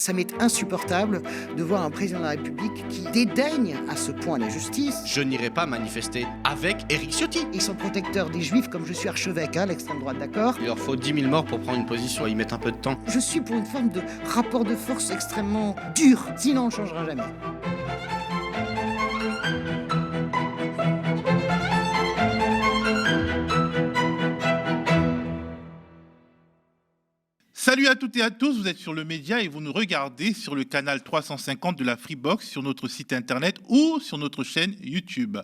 Ça m'est insupportable de voir un président de la République qui dédaigne à ce point la justice. Je n'irai pas manifester avec Éric Ciotti. Ils sont protecteurs des juifs comme je suis archevêque, l'extrême droite, d'accord ? Il leur faut 10 000 morts pour prendre une position, ils mettent un peu de temps. Je suis pour une forme de rapport de force extrêmement dur, sinon on ne changera jamais. Salut à toutes et à tous, vous êtes sur le média et vous nous regardez sur le canal 350 de la Freebox, sur notre site internet ou sur notre chaîne YouTube.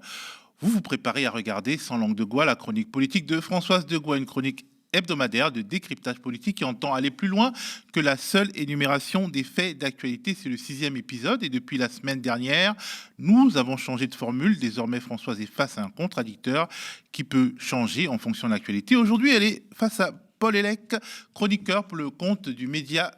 Vous vous préparez à regarder sans langue de bois la chronique politique de Françoise Degois, une chronique hebdomadaire de décryptage politique qui entend aller plus loin que la seule énumération des faits d'actualité. C'est le 6e épisode et depuis la semaine dernière, nous avons changé de formule. Désormais, Françoise est face à un contradicteur qui peut changer en fonction de l'actualité. Aujourd'hui, elle est face à Paul Hellec, chroniqueur pour le compte du média.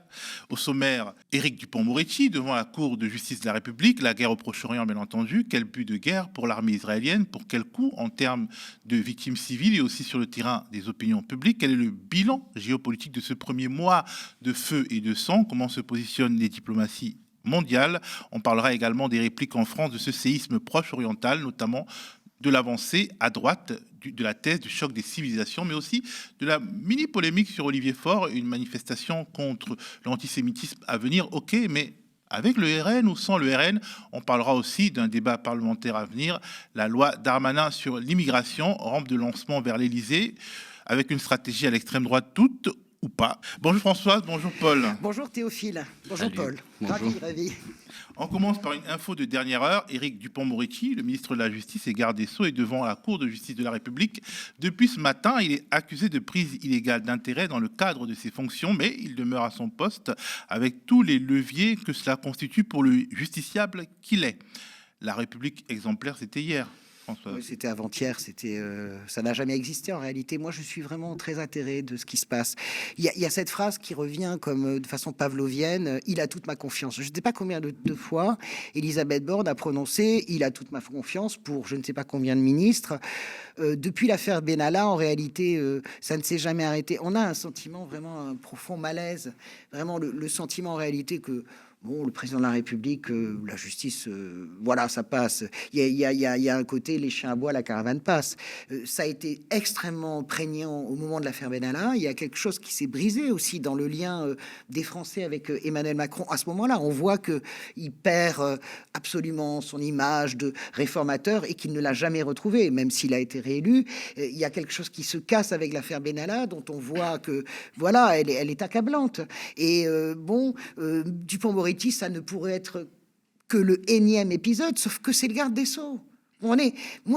Au sommaire, Éric Dupond-Moretti devant la Cour de justice de la République, la guerre au Proche-Orient bien entendu, quel but de guerre pour l'armée israélienne, pour quel coût en termes de victimes civiles et aussi sur le terrain des opinions publiques, quel est le bilan géopolitique de ce premier mois de feu et de sang, comment se positionnent les diplomaties mondiales. On parlera également des répliques en France de ce séisme proche-oriental, notamment de l'avancée à droite de la thèse du choc des civilisations, mais aussi de la mini-polémique sur Olivier Faure, une manifestation contre l'antisémitisme à venir, ok, mais avec le RN ou sans le RN. On parlera aussi d'un débat parlementaire à venir, la loi Darmanin sur l'immigration, rampe de lancement vers l'Élysée, avec une stratégie à l'extrême droite toute ou pas. Bonjour Françoise, bonjour Paul. Bonjour Théophile, bonjour Salut. Paul. Bonjour. Ravi. On commence par une info de dernière heure. Éric Dupond-Moretti, le ministre de la Justice et garde des Sceaux, est devant la Cour de justice de la République. Depuis ce matin, il est accusé de prise illégale d'intérêt dans le cadre de ses fonctions, mais il demeure à son poste avec tous les leviers que cela constitue pour le justiciable qu'il est. La République exemplaire, c'était hier. François. Oui, c'était avant-hier, ça n'a jamais existé en réalité. Moi, je suis vraiment très atterré de ce qui se passe. Il y a cette phrase qui revient comme de façon pavlovienne, il a toute ma confiance. Je ne sais pas combien de fois Elisabeth Borne a prononcé, il a toute ma confiance pour je ne sais pas combien de ministres. Depuis l'affaire Benalla, en réalité, ça ne s'est jamais arrêté. On a un sentiment, vraiment un profond malaise, vraiment le sentiment en réalité que bon, le président de la République, la justice, voilà, ça passe. Il y a un côté, les chiens aboient, la caravane passe. Ça a été extrêmement prégnant au moment de l'affaire Benalla. Il y a quelque chose qui s'est brisé aussi dans le lien des Français avec Emmanuel Macron. À ce moment-là, on voit qu'il perd absolument son image de réformateur et qu'il ne l'a jamais retrouvé, même s'il a été réélu. Il y a quelque chose qui se casse avec l'affaire Benalla, dont on voit que, voilà, elle est accablante. Et Dupond-Moretti, ça ne pourrait être que le énième épisode, sauf que c'est le garde des Sceaux. Moi,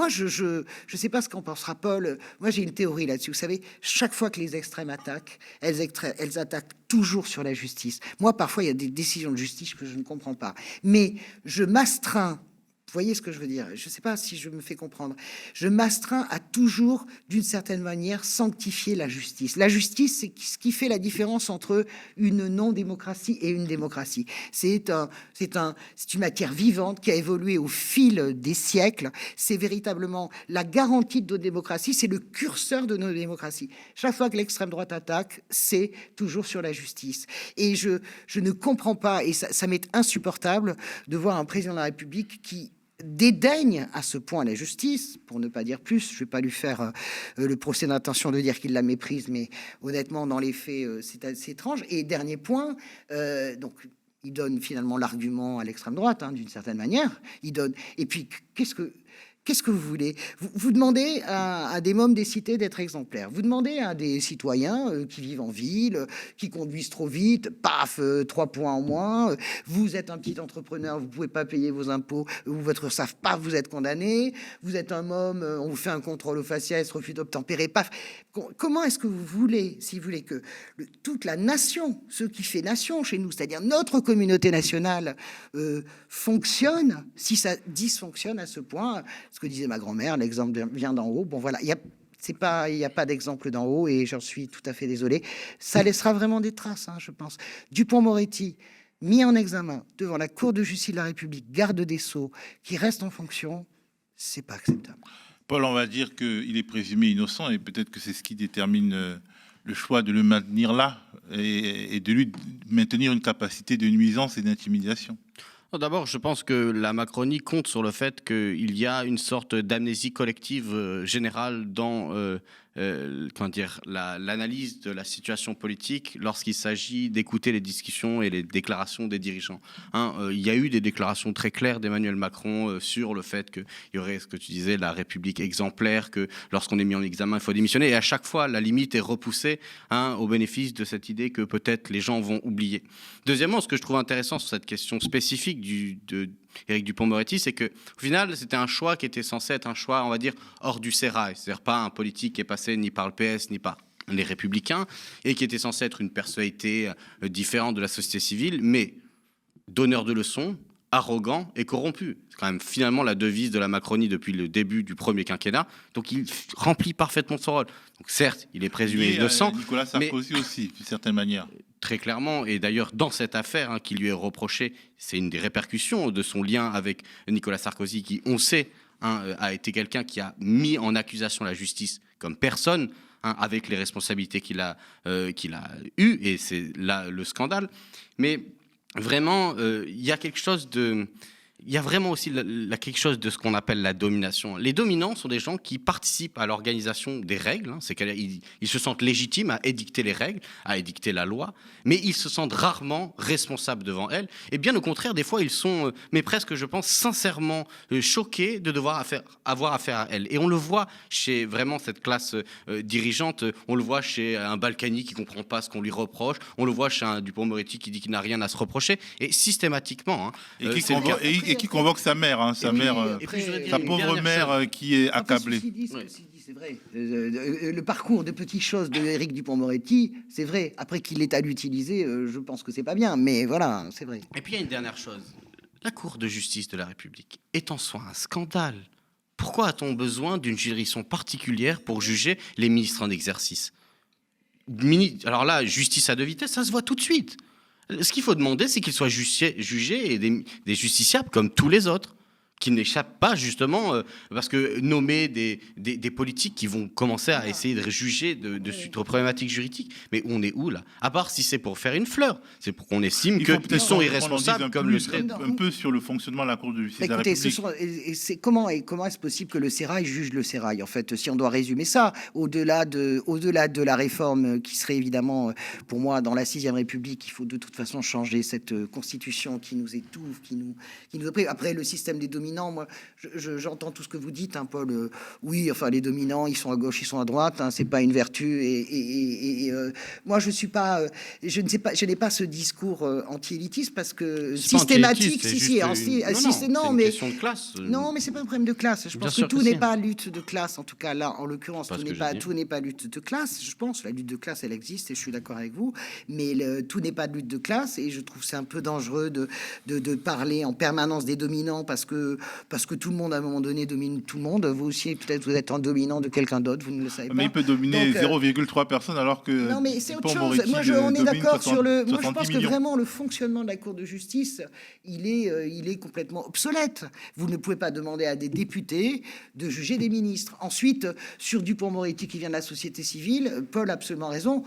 je sais pas ce qu'en pensera Paul. Moi, j'ai une théorie là-dessus. Vous savez, chaque fois que les extrêmes attaquent, elles attaquent toujours sur la justice. Moi, parfois, il y a des décisions de justice que je ne comprends pas. Mais je m'astreins. Vous voyez ce que je veux dire? Je ne sais pas si je me fais comprendre. Je m'astreins à toujours, d'une certaine manière, sanctifier la justice. La justice, c'est ce qui fait la différence entre une non-démocratie et une démocratie. C'est une matière vivante qui a évolué au fil des siècles. C'est véritablement la garantie de nos démocraties. C'est le curseur de nos démocraties. Chaque fois que l'extrême droite attaque, c'est toujours sur la justice. Et je ne comprends pas, et ça m'est insupportable de voir un président de la République qui dédaigne à ce point la justice, pour ne pas dire plus. Je ne vais pas lui faire le procès d'intention de dire qu'il la méprise, mais honnêtement, dans les faits, c'est assez étrange. Et dernier point, donc il donne finalement l'argument à l'extrême droite, d'une certaine manière. Il donne. Et puis, qu'est-ce que vous voulez? Vous demandez à des mômes des cités d'être exemplaires. Vous demandez à des citoyens qui vivent en ville, qui conduisent trop vite, paf, 3 points en moins. Vous êtes un petit entrepreneur, vous pouvez pas payer vos impôts, ou votre URSSAF, paf, vous êtes condamné. Vous êtes un môme, on vous fait un contrôle au faciès, refus d'obtempérer, paf. Comment est-ce que vous voulez, si vous voulez, que toute la nation, ce qui fait nation chez nous, c'est-à-dire notre communauté nationale, fonctionne, si ça dysfonctionne à ce point? Ce que disait ma grand-mère, l'exemple vient d'en haut. Bon, voilà, il n'y a pas d'exemple d'en haut et j'en suis tout à fait désolé. Ça laissera vraiment des traces, je pense. Dupond-Moretti, mis en examen devant la Cour de justice de la République, garde des Sceaux, qui reste en fonction, c'est pas acceptable. Paul, on va dire qu'il est présumé innocent et peut-être que c'est ce qui détermine le choix de le maintenir là et de lui maintenir une capacité de nuisance et d'intimidation? D'abord, je pense que la Macronie compte sur le fait qu'il y a une sorte d'amnésie collective générale dans l'analyse de la situation politique lorsqu'il s'agit d'écouter les discussions et les déclarations des dirigeants. Il y a eu des déclarations très claires d'Emmanuel Macron sur le fait qu'il y aurait, ce que tu disais, la République exemplaire, que lorsqu'on est mis en examen, il faut démissionner. Et à chaque fois, la limite est repoussée au bénéfice de cette idée que peut-être les gens vont oublier. Deuxièmement, ce que je trouve intéressant sur cette question spécifique de Éric Dupond-Moretti, c'est qu'au final, c'était un choix qui était censé être un choix, on va dire, hors du sérail. C'est-à-dire pas un politique qui est passé ni par le PS, ni par les Républicains, et qui était censé être une personnalité différente de la société civile, mais donneur de leçons, arrogant et corrompu. C'est quand même finalement la devise de la Macronie depuis le début du premier quinquennat. Donc il remplit parfaitement son rôle. Donc certes, il est présumé innocent. Nicolas Sarkozy aussi, d'une certaine manière. Très clairement, et d'ailleurs dans cette affaire qui lui est reprochée, c'est une des répercussions de son lien avec Nicolas Sarkozy, qui, on sait, a été quelqu'un qui a mis en accusation la justice comme personne, avec les responsabilités qu'il a eues, et c'est là le scandale. Mais vraiment, il y a quelque chose de... Il y a vraiment aussi quelque chose de ce qu'on appelle la domination. Les dominants sont des gens qui participent à l'organisation des règles. C'est qu'ils se sentent légitimes à édicter les règles, à édicter la loi, mais ils se sentent rarement responsables devant elles. Et bien au contraire, des fois, ils sont, mais presque, je pense, sincèrement choqués de devoir avoir affaire à elles. Et on le voit chez vraiment cette classe dirigeante. On le voit chez un Balkany qui ne comprend pas ce qu'on lui reproche. On le voit chez un Dupond-Moretti qui dit qu'il n'a rien à se reprocher. Et systématiquement... Et qui convoque sa mère, sa pauvre mère qui est accablée. C'est vrai. Le parcours de petites choses de Éric Dupond-Moretti, c'est vrai. Après qu'il l'ait à l'utiliser, je pense que c'est pas bien. Mais voilà, c'est vrai. Et puis il y a une dernière chose. La Cour de justice de la République est en soi un scandale. Pourquoi a-t-on besoin d'une juridiction particulière pour juger les ministres en exercice ? Alors là, justice à deux vitesses, ça se voit tout de suite. Ce qu'il faut demander, c'est qu'ils soient jugés et des justiciables comme tous les autres, qui n'échappent pas justement, parce que nommer des politiques qui vont commencer à essayer de juger de problématiques juridiques, mais on est où là? À part si c'est pour faire une fleur, c'est pour qu'on estime qu'ils sont irresponsables comme le serait... Un peu sur le fonctionnement de la Cour de justice de la République. Comment est-ce possible que le sérail juge le sérail? En fait, si on doit résumer ça, au-delà de la réforme qui serait évidemment, pour moi, dans la 6e République, il faut de toute façon changer cette constitution qui nous étouffe, qui nous opprime. Après, le système des dominants, moi, j'entends tout ce que vous dites, Paul. Oui, enfin, les dominants, ils sont à gauche, ils sont à droite. C'est pas une vertu. Moi, je suis pas, je ne sais pas, je n'ai pas ce discours anti-élitiste parce que systématique. Non, mais question de classe. Non, mais c'est pas un problème de classe. Je pense que tout n'est pas lutte de classe. En tout cas, là, en l'occurrence, tout n'est pas lutte de classe. Je pense la lutte de classe, elle existe et je suis d'accord avec vous. Mais tout n'est pas lutte de classe et je trouve c'est un peu dangereux de parler en permanence des dominants parce que tout le monde à un moment donné domine tout le monde. Vous aussi, peut-être vous êtes un dominant de quelqu'un d'autre, vous ne le savez pas. Mais il peut dominer 0,3 personnes alors que... Non, mais c'est autre chose. Moi, on est d'accord sur le... Moi, je pense que vraiment, le fonctionnement de la Cour de justice, il est complètement obsolète. Vous ne pouvez pas demander à des députés de juger des ministres. Ensuite, sur Dupond-Moretti qui vient de la société civile, Paul a absolument raison.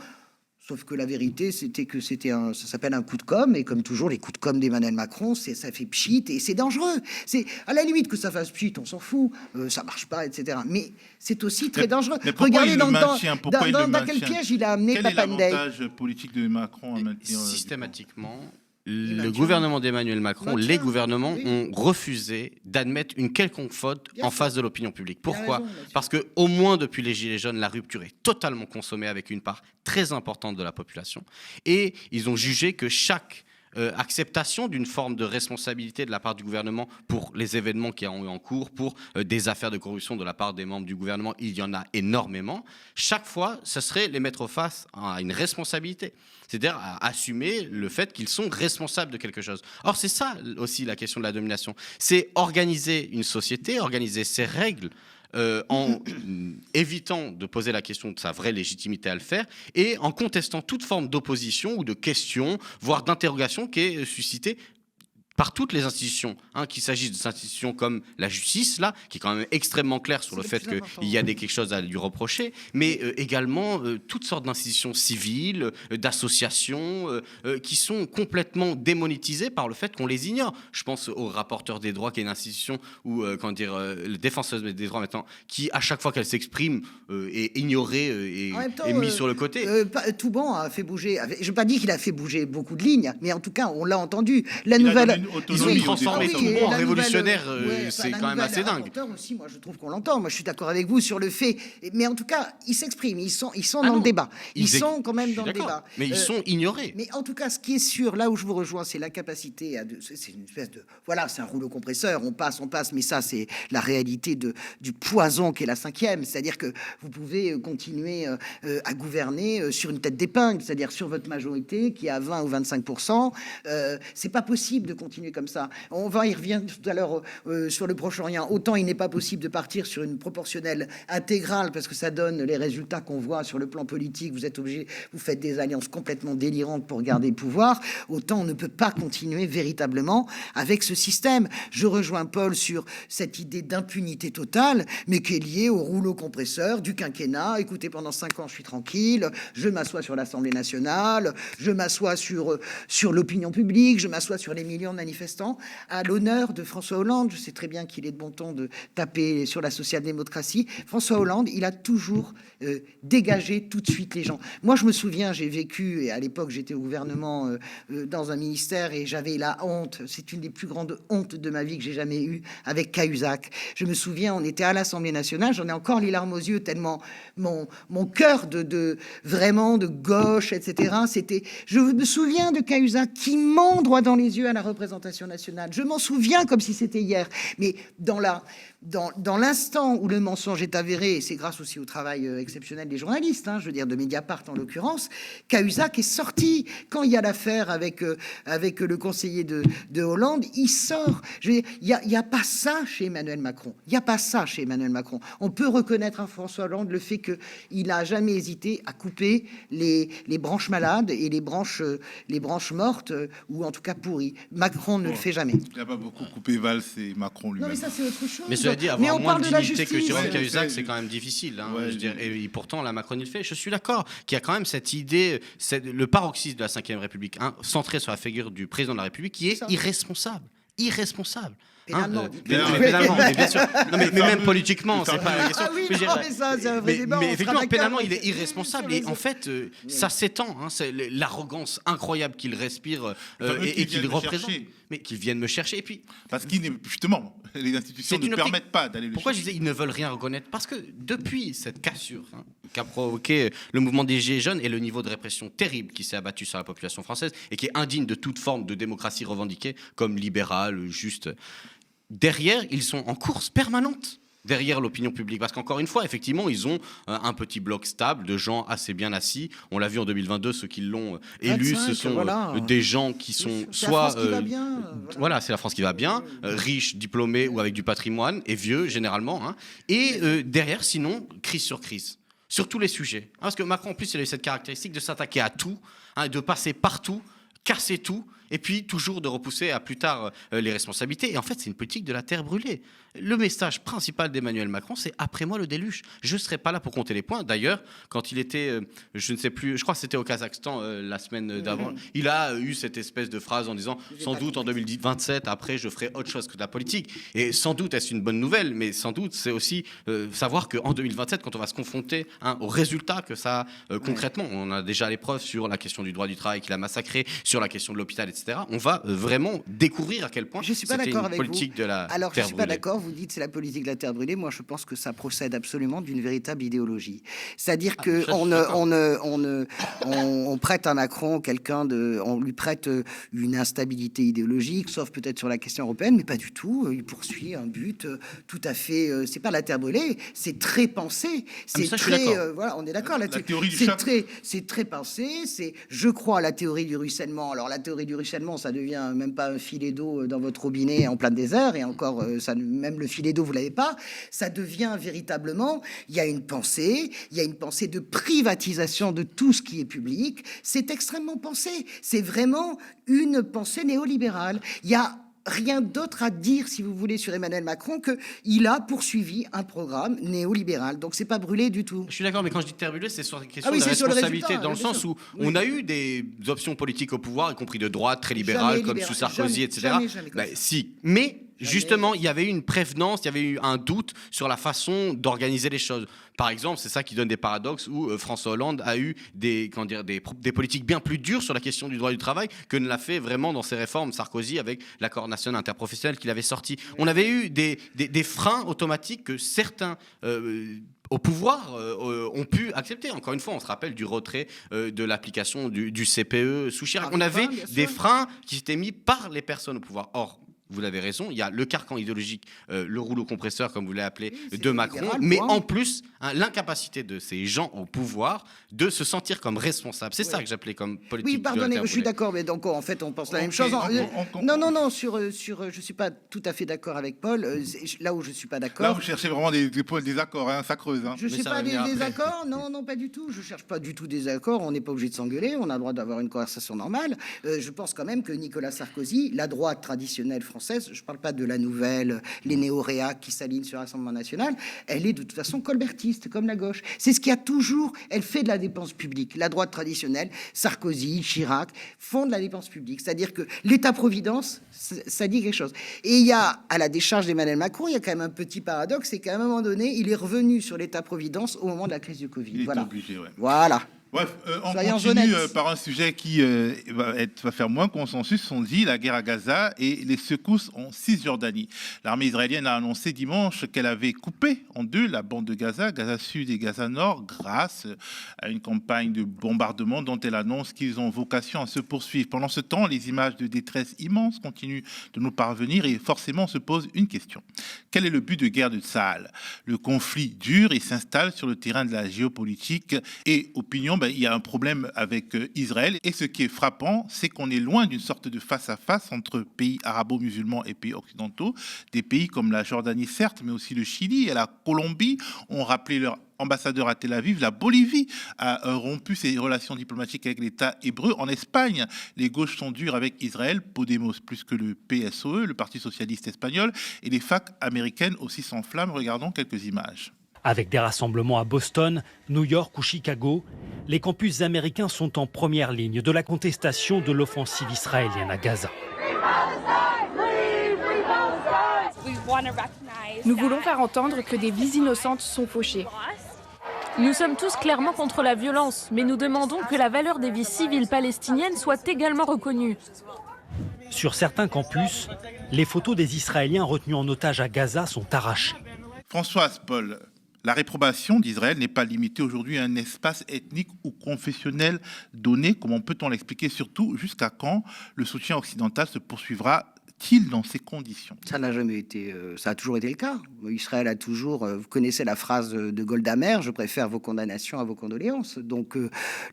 Sauf que la vérité, c'était que ça s'appelle un coup de com', et comme toujours, les coups de com' d'Emmanuel Macron, ça fait pchit, et c'est dangereux. C'est à la limite que ça fasse pchit, on s'en fout, ça marche pas, etc. Mais c'est aussi très dangereux. Mais regardez dans quel piège il a amené Papandreou. Quel est l'avantage politique de Macron à maintenir systématiquement? Le gouvernement d'Emmanuel Macron, les gouvernements ont refusé d'admettre une quelconque faute en face de l'opinion publique. Pourquoi? Parce que au moins depuis les Gilets jaunes, la rupture est totalement consommée avec une part très importante de la population. Et ils ont jugé que chaque acceptation d'une forme de responsabilité de la part du gouvernement pour les événements qui ont eu en cours, pour des affaires de corruption de la part des membres du gouvernement, il y en a énormément. Chaque fois, ce serait les mettre face à une responsabilité, c'est-à-dire à assumer le fait qu'ils sont responsables de quelque chose. Or, c'est ça aussi la question de la domination. C'est organiser une société, organiser ses règles, en évitant de poser la question de sa vraie légitimité à le faire et en contestant toute forme d'opposition ou de question, voire d'interrogation qui est suscitée par toutes les institutions, qu'il s'agisse d'institutions comme la justice, là, qui est quand même extrêmement claire sur le fait qu'il y a quelque chose à lui reprocher, mais également toutes sortes d'institutions civiles, d'associations, qui sont complètement démonétisées par le fait qu'on les ignore. Je pense au rapporteur des droits, qui est une institution où, le défenseur des droits maintenant, qui à chaque fois qu'elle s'exprime est ignorée et mise sur le côté. Touban a fait bouger. Je ne veux pas dire qu'il a fait bouger beaucoup de lignes, mais en tout cas, on l'a entendu. La nouvelle. Ils ont transformé Touban en révolutionnaire, c'est quand même assez dingue. Aussi, moi, je trouve qu'on l'entend. Moi, je suis d'accord avec vous sur le fait. Mais en tout cas, ils s'expriment. Ils sont dans le débat. Ils sont quand même dans le débat. Mais ils sont ignorés. Mais en tout cas, ce qui est sûr, là où je vous rejoins, c'est la capacité à. C'est une espèce de. Voilà, c'est un rouleau compresseur. On passe. Mais ça, c'est la réalité du poison qu'est la cinquième. C'est-à-dire que vous pouvez continuer à gouverner sur une tête d'épingle, c'est-à-dire sur votre majorité qui est à 20 ou 25%. C'est pas possible de continuer comme ça. On va y revenir tout à l'heure sur le Proche-Orient. Autant il n'est pas possible de partir sur une proportionnelle intégrale parce que ça donne les résultats qu'on voit sur le plan politique. Vous êtes obligé, vous faites des alliances complètement délirantes pour garder le pouvoir. Autant on ne peut pas continuer véritablement avec ce système. Je rejoins Paul sur cette idée d'impunité totale, mais qui est liée au rouleau compresseur du quinquennat. Écoutez, pendant 5 ans, je suis tranquille. Je m'assois sur l'Assemblée nationale. Je m'assois sur l'opinion publique. Je m'assois sur les millions de manifestants, à l'honneur de François Hollande. Je sais très bien qu'il est de bon ton de taper sur la social-démocratie. François Hollande, il a toujours dégagé tout de suite les gens. Moi, je me souviens, j'ai vécu, et à l'époque, j'étais au gouvernement dans un ministère, et j'avais la honte, c'est une des plus grandes hontes de ma vie que j'ai jamais eue, avec Cahuzac. Je me souviens, on était à l'Assemblée nationale, j'en ai encore les larmes aux yeux, tellement mon cœur vraiment de gauche, etc. Je me souviens de Cahuzac qui ment droit dans les yeux à la représentation nationale. Je m'en souviens comme si c'était hier. Mais dans l'instant où le mensonge est avéré, et c'est grâce aussi au travail exceptionnel des journalistes, je veux dire de Mediapart en l'occurrence, Cahuzac est sorti. Quand il y a l'affaire avec le conseiller de Hollande, il sort. Il n'y a pas ça chez Emmanuel Macron. Il n'y a pas ça chez Emmanuel Macron. On peut reconnaître à François Hollande le fait qu'il n'a jamais hésité à couper les branches malades et les branches mortes, ou en tout cas pourries. Macron ne le fait jamais. Il n'a pas beaucoup coupé Valls et Macron lui-même. Non, mais ça, c'est autre chose. Mais cela dit, avoir moins de dignité que Jérôme Cahuzac, Ouais, c'est quand même difficile. Ouais, je veux dire, et pourtant, la Macronie le fait. Je suis d'accord qu'il y a quand même cette idée, le paroxysme de la Ve République, centré sur la figure du président de la République, qui est irresponsable. Irresponsable. Pénalement. Pénalement, mais bien sûr. Non, mais même politiquement, c'est pas la question. Ah oui, non, mais ça, c'est un vrai débat. Mais On sera effectivement, d'accord. pénalement, il est irresponsable. Et en fait, ça s'étend. C'est l'arrogance incroyable qu'il respire et qu'il représente. Mais qu'ils viennent me chercher. Et puis, parce qu'il justement, les institutions ne permettent pas d'aller le pourquoi chercher. je disais ils ne veulent rien reconnaître? Parce que depuis cette cassure qu'a provoqué le mouvement des Gilets jaunes et le niveau de répression terrible qui s'est abattu sur la population française et qui est indigne de toute forme de démocratie revendiquée comme libérale, juste, derrière, ils sont en course permanente derrière l'opinion publique. Parce qu'encore une fois, effectivement, ils ont un petit bloc stable de gens assez bien assis. On l'a vu en 2022, ceux qui l'ont élu, ce sont des gens qui sont soit... Voilà, c'est la France qui va bien, riches, diplômés ou avec du patrimoine, et vieux, généralement. Et derrière, sinon, crise sur crise. Sur tous les sujets. Parce que Macron, en plus, il a eu cette caractéristique de s'attaquer à tout, de passer partout, casser tout, et puis toujours de repousser à plus tard les responsabilités. Et en fait, c'est une politique de la terre brûlée. Le message principal d'Emmanuel Macron, c'est « après moi le déluge ». Je ne serai pas là pour compter les points. D'ailleurs, quand il était, je ne sais plus, je crois que c'était au Kazakhstan la semaine d'avant, il a eu cette espèce de phrase en disant « sans doute en 2027, après, je ferai autre chose que de la politique ». Et sans doute, est-ce une bonne nouvelle, mais sans doute, c'est aussi savoir qu'en 2027, quand on va se confronter aux résultats que ça a concrètement, on a déjà les preuves sur la question du droit du travail qu'il a massacré, sur la question de l'hôpital, etc. On va vraiment découvrir à quel point c'était une politique de la terre brûlée. Alors, je ne suis pas d'accord. Vous dites c'est la politique de la terre brûlée. Moi, je pense que ça procède absolument d'une véritable idéologie. C'est-à-dire que on prête à Macron on lui prête une instabilité idéologique, sauf peut-être sur la question européenne, mais pas du tout. Il poursuit un but tout à fait. C'est pas la terre brûlée, c'est très pensé. C'est très. Voilà, on est d'accord là-dessus. C'est très pensé. Je crois à la théorie du ruissellement. Alors, la théorie du ruissellement, ça devient même pas un filet d'eau dans votre robinet en plein désert, et encore, même le filet d'eau, vous l'avez pas. Ça devient véritablement, il y a une pensée de privatisation de tout ce qui est public. C'est extrêmement pensé. C'est vraiment une pensée néolibérale. Il y a rien d'autre à dire, si vous voulez, sur Emmanuel Macron qu'il a poursuivi un programme néolibéral. Donc, c'est pas brûlé du tout. Je suis d'accord, mais quand je dis terre brûlée, c'est sur la question oui, de la c'est sur le responsabilité, résultat, dans le bien sens sûr. où Oui. on a eu des options politiques au pouvoir, y compris de droite, très libérales, Jamais comme libéral, sous Sarkozy, jamais, etc. jamais comme Bah, ça. si, mais Jamais. justement, il y avait eu une prévenance, il y avait eu un doute sur la façon d'organiser les choses. Par exemple, c'est ça qui donne des paradoxes où François Hollande a eu des politiques bien plus dures sur la question du droit du travail que ne l'a fait vraiment dans ses réformes Sarkozy avec l'accord national interprofessionnel qu'il avait sorti. On avait eu des freins automatiques que certains au pouvoir ont pu accepter. Encore une fois, on se rappelle du retrait de l'application du CPE sous Chirac. On avait des freins qui étaient mis par les personnes au pouvoir. Or, vous avez raison, il y a le carcan idéologique, le rouleau compresseur, comme vous l'avez appelé, de Macron, libéral, mais point. en plus, l'incapacité de ces gens au pouvoir de se sentir comme responsables. C'est ça que j'appelais comme politique. Oui, pardonnez, je suis d'accord, mais donc en fait, on pense la même chose. Non, sur, je suis pas tout à fait d'accord avec Paul. Là où je suis pas d'accord. Là, vous cherchez vraiment des points de désaccord, hein, ça creuse. Hein. Je sais pas des accords, non, pas du tout. Je cherche pas du tout des accords. On n'est pas obligé de s'engueuler. On a le droit d'avoir une conversation normale. Je pense quand même que Nicolas Sarkozy, la droite traditionnelle française, je parle pas de la nouvelle, les néo-réacs qui s'alignent sur le Rassemblement national, elle est de toute façon colbertiste, comme la gauche. C'est ce qui a toujours, elle fait de la dépense publique. La droite traditionnelle, Sarkozy, Chirac, font de la dépense publique. C'est-à-dire que l'État-providence, ça dit quelque chose. Et il y a, à la décharge d'Emmanuel Macron, il y a quand même un petit paradoxe, c'est qu'à un moment donné, il est revenu sur l'État-providence au moment de la crise du Covid. Il est Voilà. obligé, ouais. Voilà. Bref, on Soyons continue honnêtes. par un sujet qui va faire moins consensus, on dit la guerre à Gaza et les secousses en Cisjordanie. L'armée israélienne a annoncé dimanche qu'elle avait coupé en deux la bande de Gaza, Gaza Sud et Gaza Nord, grâce à une campagne de bombardement dont elle annonce qu'ils ont vocation à se poursuivre. Pendant ce temps, les images de détresse immense continuent de nous parvenir et forcément on se pose une question. Quel est le but de guerre de Tsahal? Le conflit dure et s'installe sur le terrain de la géopolitique et opinion. Il y a un problème avec Israël. Et ce qui est frappant, c'est qu'on est loin d'une sorte de face-à-face entre pays arabo-musulmans et pays occidentaux. Des pays comme la Jordanie, certes, mais aussi le Chili et la Colombie ont rappelé leur ambassadeur à Tel Aviv. La Bolivie a rompu ses relations diplomatiques avec l'État hébreu. En Espagne, les gauches sont dures avec Israël, Podemos plus que le PSOE, le Parti socialiste espagnol, et les facs américaines aussi s'enflamment. Regardons quelques images. Avec des rassemblements à Boston, New York ou Chicago, les campus américains sont en première ligne de la contestation de l'offensive israélienne à Gaza. Nous voulons faire entendre que des vies innocentes sont fauchées. Nous sommes tous clairement contre la violence, mais nous demandons que la valeur des vies civiles palestiniennes soit également reconnue. Sur certains campus, les photos des Israéliens retenus en otage à Gaza sont arrachées. Françoise Paul, la réprobation d'Israël n'est pas limitée aujourd'hui à un espace ethnique ou confessionnel donné. Comment peut-on l'expliquer? Surtout, jusqu'à quand le soutien occidental se poursuivra-t-il dans ces conditions? Ça n'a jamais été, ça a toujours été le cas. Israël a toujours, vous connaissez la phrase de Golda Meir, je préfère vos condamnations à vos condoléances. Donc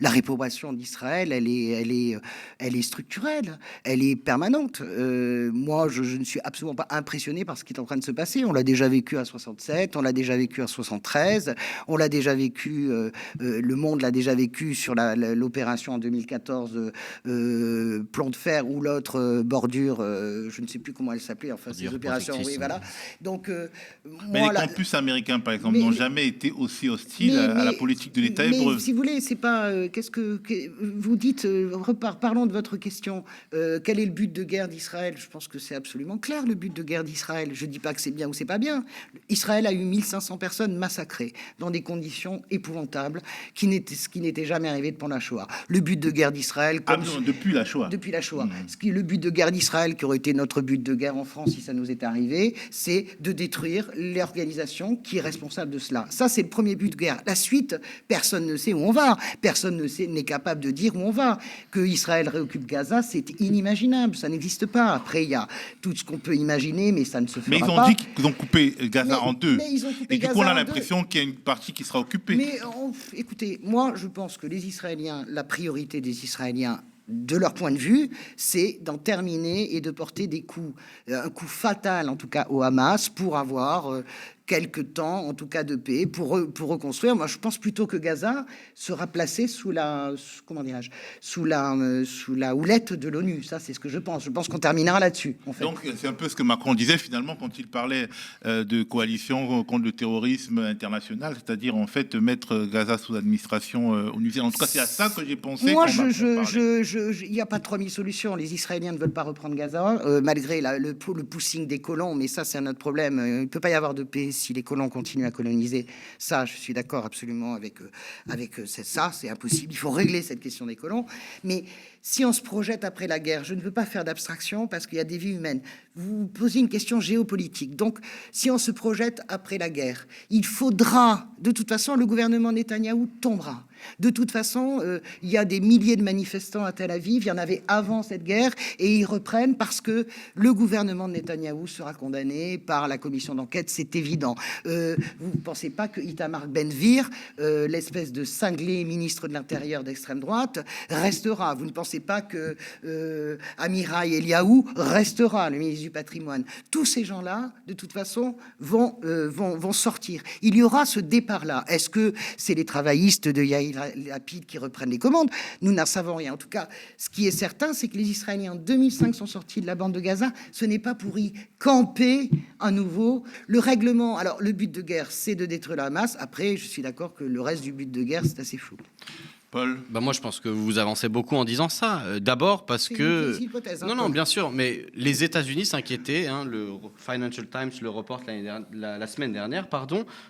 la réprobation d'Israël, elle est structurelle, elle est permanente. Moi, je ne suis absolument pas impressionné par ce qui est en train de se passer. On l'a déjà vécu à 67, on l'a déjà vécu à 73, on l'a déjà vécu, le monde l'a déjà vécu sur l'opération en 2014, Plan de fer ou l'autre bordure, je ne sais plus comment elle s'appelait, enfin ces opérations, oui, voilà. Donc, mais les campus américains, par exemple, n'ont jamais été aussi hostiles à la politique de l'État hébreu. Si vous voulez, c'est pas. Qu'est-ce que vous dites? Parlons de votre question. Quel est le but de guerre d'Israël? Je pense que c'est absolument clair, le but de guerre d'Israël. Je dis pas que c'est bien ou c'est pas bien. Israël a eu 1500 personnes massacrées dans des conditions épouvantables, ce qui n'était jamais arrivé depuis la Shoah. Le but de guerre d'Israël, depuis la Shoah. Depuis la Shoah. Le but de guerre d'Israël, qui aurait été notre but de guerre en France si ça nous était arrivé, c'est de détruire l'organisation qui est responsable de cela. Ça, c'est le premier but de guerre. La suite, personne ne sait où on va. Personne n'est capable de dire où on va. Que Israël réoccupe Gaza, c'est inimaginable. Ça n'existe pas. Après, il y a tout ce qu'on peut imaginer, mais ça ne se fera pas. Mais ils ont dit qu'ils ont coupé Gaza en deux. Et du coup, on a l'impression qu'il y a une partie qui sera occupée. Mais écoutez, moi, je pense que les Israéliens, la priorité des Israéliens, de leur point de vue, c'est d'en terminer et de porter des coups, un coup fatal en tout cas au Hamas pour avoir quelques temps, en tout cas de paix, pour reconstruire. Moi, je pense plutôt que Gaza sera placé sous la houlette de l'ONU. Ça, c'est ce que je pense. Je pense qu'on terminera là-dessus. En fait. Donc, c'est un peu ce que Macron disait finalement quand il parlait de coalition contre le terrorisme international, c'est-à-dire en fait mettre Gaza sous administration onusienne. En tout cas, c'est à ça que j'ai pensé. Moi, il n'y a pas de 3000 solutions. Les Israéliens ne veulent pas reprendre Gaza, malgré le pushing des colons, mais ça, c'est un autre problème. Il ne peut pas y avoir de paix si les colons continuent à coloniser. Ça, je suis d'accord absolument avec ça, c'est impossible. Il faut régler cette question des colons. Mais si on se projette après la guerre, je ne veux pas faire d'abstraction parce qu'il y a des vies humaines. Vous posez une question géopolitique. Donc, si on se projette après la guerre, il faudra, de toute façon, le gouvernement Netanyahou tombera. De toute façon, il y a des milliers de manifestants à Tel Aviv, il y en avait avant cette guerre, et ils reprennent parce que le gouvernement de Netanyahou sera condamné par la commission d'enquête, c'est évident. Vous ne pensez pas que Itamar Ben-Gvir, l'espèce de cinglé ministre de l'Intérieur d'extrême droite, restera. Vous ne pensez pas que Amirai Eliaou restera, le ministre du Patrimoine. Tous ces gens-là, de toute façon, vont sortir. Il y aura ce départ-là. Est-ce que c'est les travaillistes de Yair Lapid qui reprennent les commandes? Nous n'en savons rien. En tout cas, ce qui est certain, c'est que les Israéliens en 2005 sont sortis de la bande de Gaza. Ce n'est pas pour y camper à nouveau. Le règlement, alors le but de guerre, c'est de détruire le Hamas. Après, je suis d'accord que le reste du but de guerre, c'est assez flou. Paul? Moi, je pense que vous avancez beaucoup en disant ça. D'abord parce que... C'est une hypothèse, non, bien sûr, mais les États-Unis s'inquiétaient, le Financial Times le reporte la semaine dernière,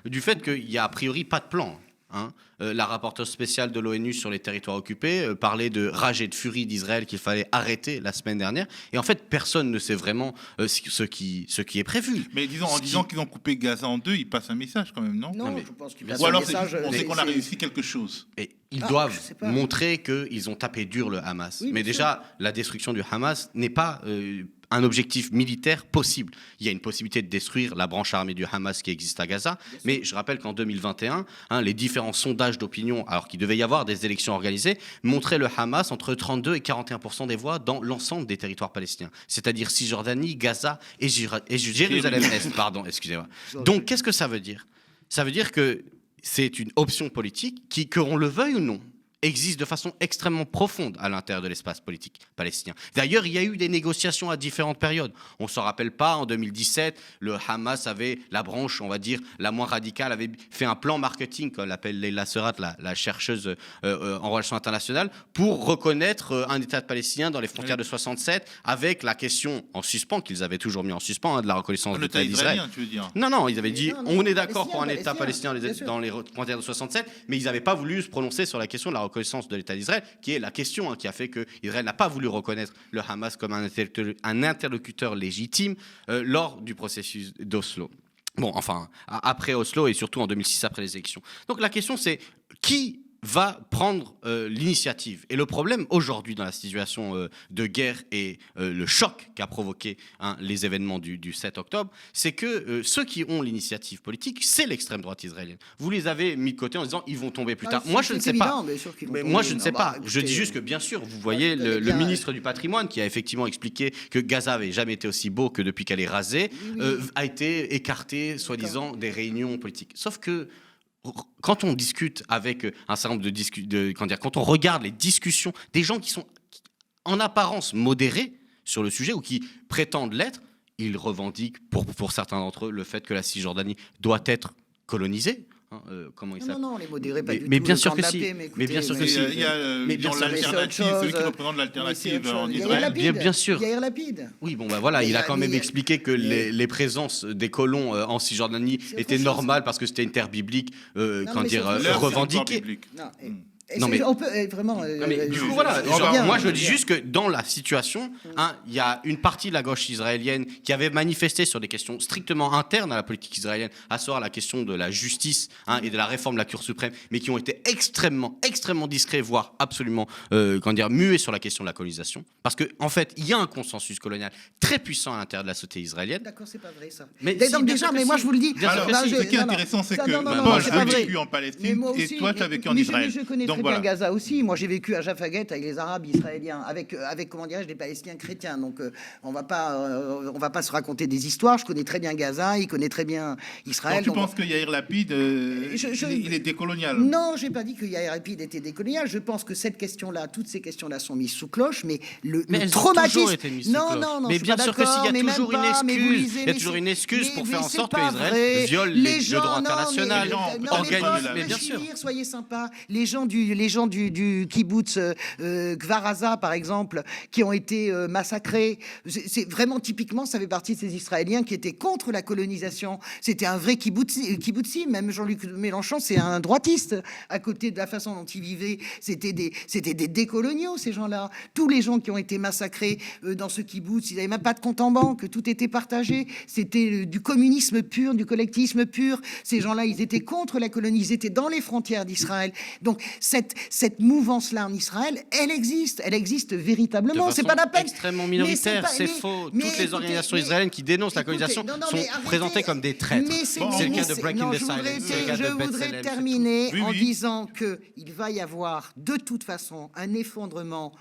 du fait qu'il n'y a a priori pas de plan. La rapporteure spéciale de l'ONU sur les territoires occupés parlait de rage et de furie d'Israël qu'il fallait arrêter la semaine dernière. Et en fait, personne ne sait vraiment ce qui est prévu. Mais en disant qu'ils ont coupé Gaza en deux, ils passent un message quand même, non? Non, je pense qu'il passe Ou un alors message. on sait qu'on a réussi quelque chose. Et ils doivent montrer qu'ils ont tapé dur le Hamas. Oui, mais déjà, la destruction du Hamas n'est pas... un objectif militaire possible. Il y a une possibilité de détruire la branche armée du Hamas qui existe à Gaza, mais je rappelle qu'en 2021, les différents sondages d'opinion, alors qu'il devait y avoir des élections organisées, montraient le Hamas entre 32 et 41% des voix dans l'ensemble des territoires palestiniens, c'est-à-dire Cisjordanie, Gaza et Jérusalem-Est, excusez-moi. Donc, qu'est-ce que ça veut dire? Ça veut dire que c'est une option politique qui, qu'on le veuille ou non, existe de façon extrêmement profonde à l'intérieur de l'espace politique palestinien. D'ailleurs, il y a eu des négociations à différentes périodes. On ne s'en rappelle pas, en 2017, le Hamas avait, la branche, on va dire, la moins radicale, avait fait un plan marketing, comme l'appelle Leila Serhat, la chercheuse en relations internationales, pour reconnaître un État palestinien dans les frontières de 67, avec la question en suspens, qu'ils avaient toujours mis en suspens, de la reconnaissance de l'État d'Israël. Tu veux dire? Non, ils avaient dit, on est d'accord pour un État palestinien dans les frontières de 67, mais ils n'avaient pas voulu se prononcer sur la question de la reconnaissance de l'État d'Israël, qui est la question qui a fait que Israël n'a pas voulu reconnaître le Hamas comme un interlocuteur légitime lors du processus d'Oslo. Bon, enfin, après Oslo et surtout en 2006 après les élections. Donc la question c'est qui va prendre l'initiative. Et le problème aujourd'hui dans la situation de guerre et le choc qu'a provoqué les événements du 7 octobre, c'est que ceux qui ont l'initiative politique, c'est l'extrême droite israélienne. Vous les avez mis de côté en disant ils vont tomber plus tard. Moi je ne sais pas. Moi je ne sais pas. Je dis juste que bien sûr, vous voyez le ministre du Patrimoine qui a effectivement expliqué que Gaza avait jamais été aussi beau que depuis qu'elle est rasée, a été écarté soi-disant des réunions politiques. Sauf que quand on discute avec un certain nombre quand on regarde les discussions des gens qui sont en apparence modérés sur le sujet ou qui prétendent l'être, ils revendiquent pour certains d'entre eux le fait que la Cisjordanie doit être colonisée. Comment il s'appelle ? Non, les modérés, pas du tout. Mais bien sûr que si. Mais bien sûr que si. Il y a dans l'alternative, celui qui représente l'alternative en Israël. Bien sûr. Yair Lapid. Oui, voilà, il a quand même expliqué que les présences des colons en Cisjordanie étaient normales parce que c'était une terre biblique, revendiquée. Non, mais on peut vraiment. Du coup, voilà. Moi, je dis juste que dans la situation, il y a une partie de la gauche israélienne qui avait manifesté sur des questions strictement internes à la politique israélienne, à savoir la question de la justice et de la réforme de la Cour suprême, mais qui ont été extrêmement discrets, voire absolument, muets sur la question de la colonisation. Parce que, en fait, il y a un consensus colonial très puissant à l'intérieur de la société israélienne. D'accord, c'est pas vrai ça. Mais moi, je vous le dis. Alors, ce qui est intéressant, c'est que Paul a vécu en Palestine et toi, tu as vécu en Israël. Donc, très bien Gaza aussi. Moi, j'ai vécu à Jaffa Gate avec les Arabes israéliens, avec comment dirais-je, des Palestiniens chrétiens. Donc, on va pas se raconter des histoires. Je connais très bien Gaza, il connaît très bien Israël. Donc, tu penses que Yair Lapid, il est décolonial? Non, j'ai pas dit que Yair Lapid était décolonial. Je pense que cette question-là, toutes ces questions-là sont mises sous cloche, mais le traumatisme. Non, mais bien sûr que s'il y a toujours une excuse, il y a toujours une excuse pour faire en sorte qu'Israël viole le droit international, organise. Mais bien sûr. Soyez sympa. Les gens du kibbutz Kfar Aza, par exemple, qui ont été massacrés, c'est vraiment typiquement, ça fait partie de ces Israéliens qui étaient contre la colonisation. C'était un vrai kibbutzi. Même Jean-Luc Mélenchon, c'est un droitiste. À côté de la façon dont ils vivaient, c'était des décoloniaux, ces gens-là. Tous les gens qui ont été massacrés dans ce kibbutz, ils n'avaient même pas de compte en banque, tout était partagé. C'était du communisme pur, du collectivisme pur. Ces gens-là, ils étaient contre la colonie, ils étaient dans les frontières d'Israël. Donc cette mouvance-là en Israël, elle existe véritablement. C'est pas la peine. Extrêmement minoritaire, c'est faux. Toutes les organisations israéliennes qui dénoncent la colonisation sont présentées comme des traîtres. C'est le cas de Breaking the Silence. Je voudrais terminer en disant qu'il va y avoir de toute façon un effondrement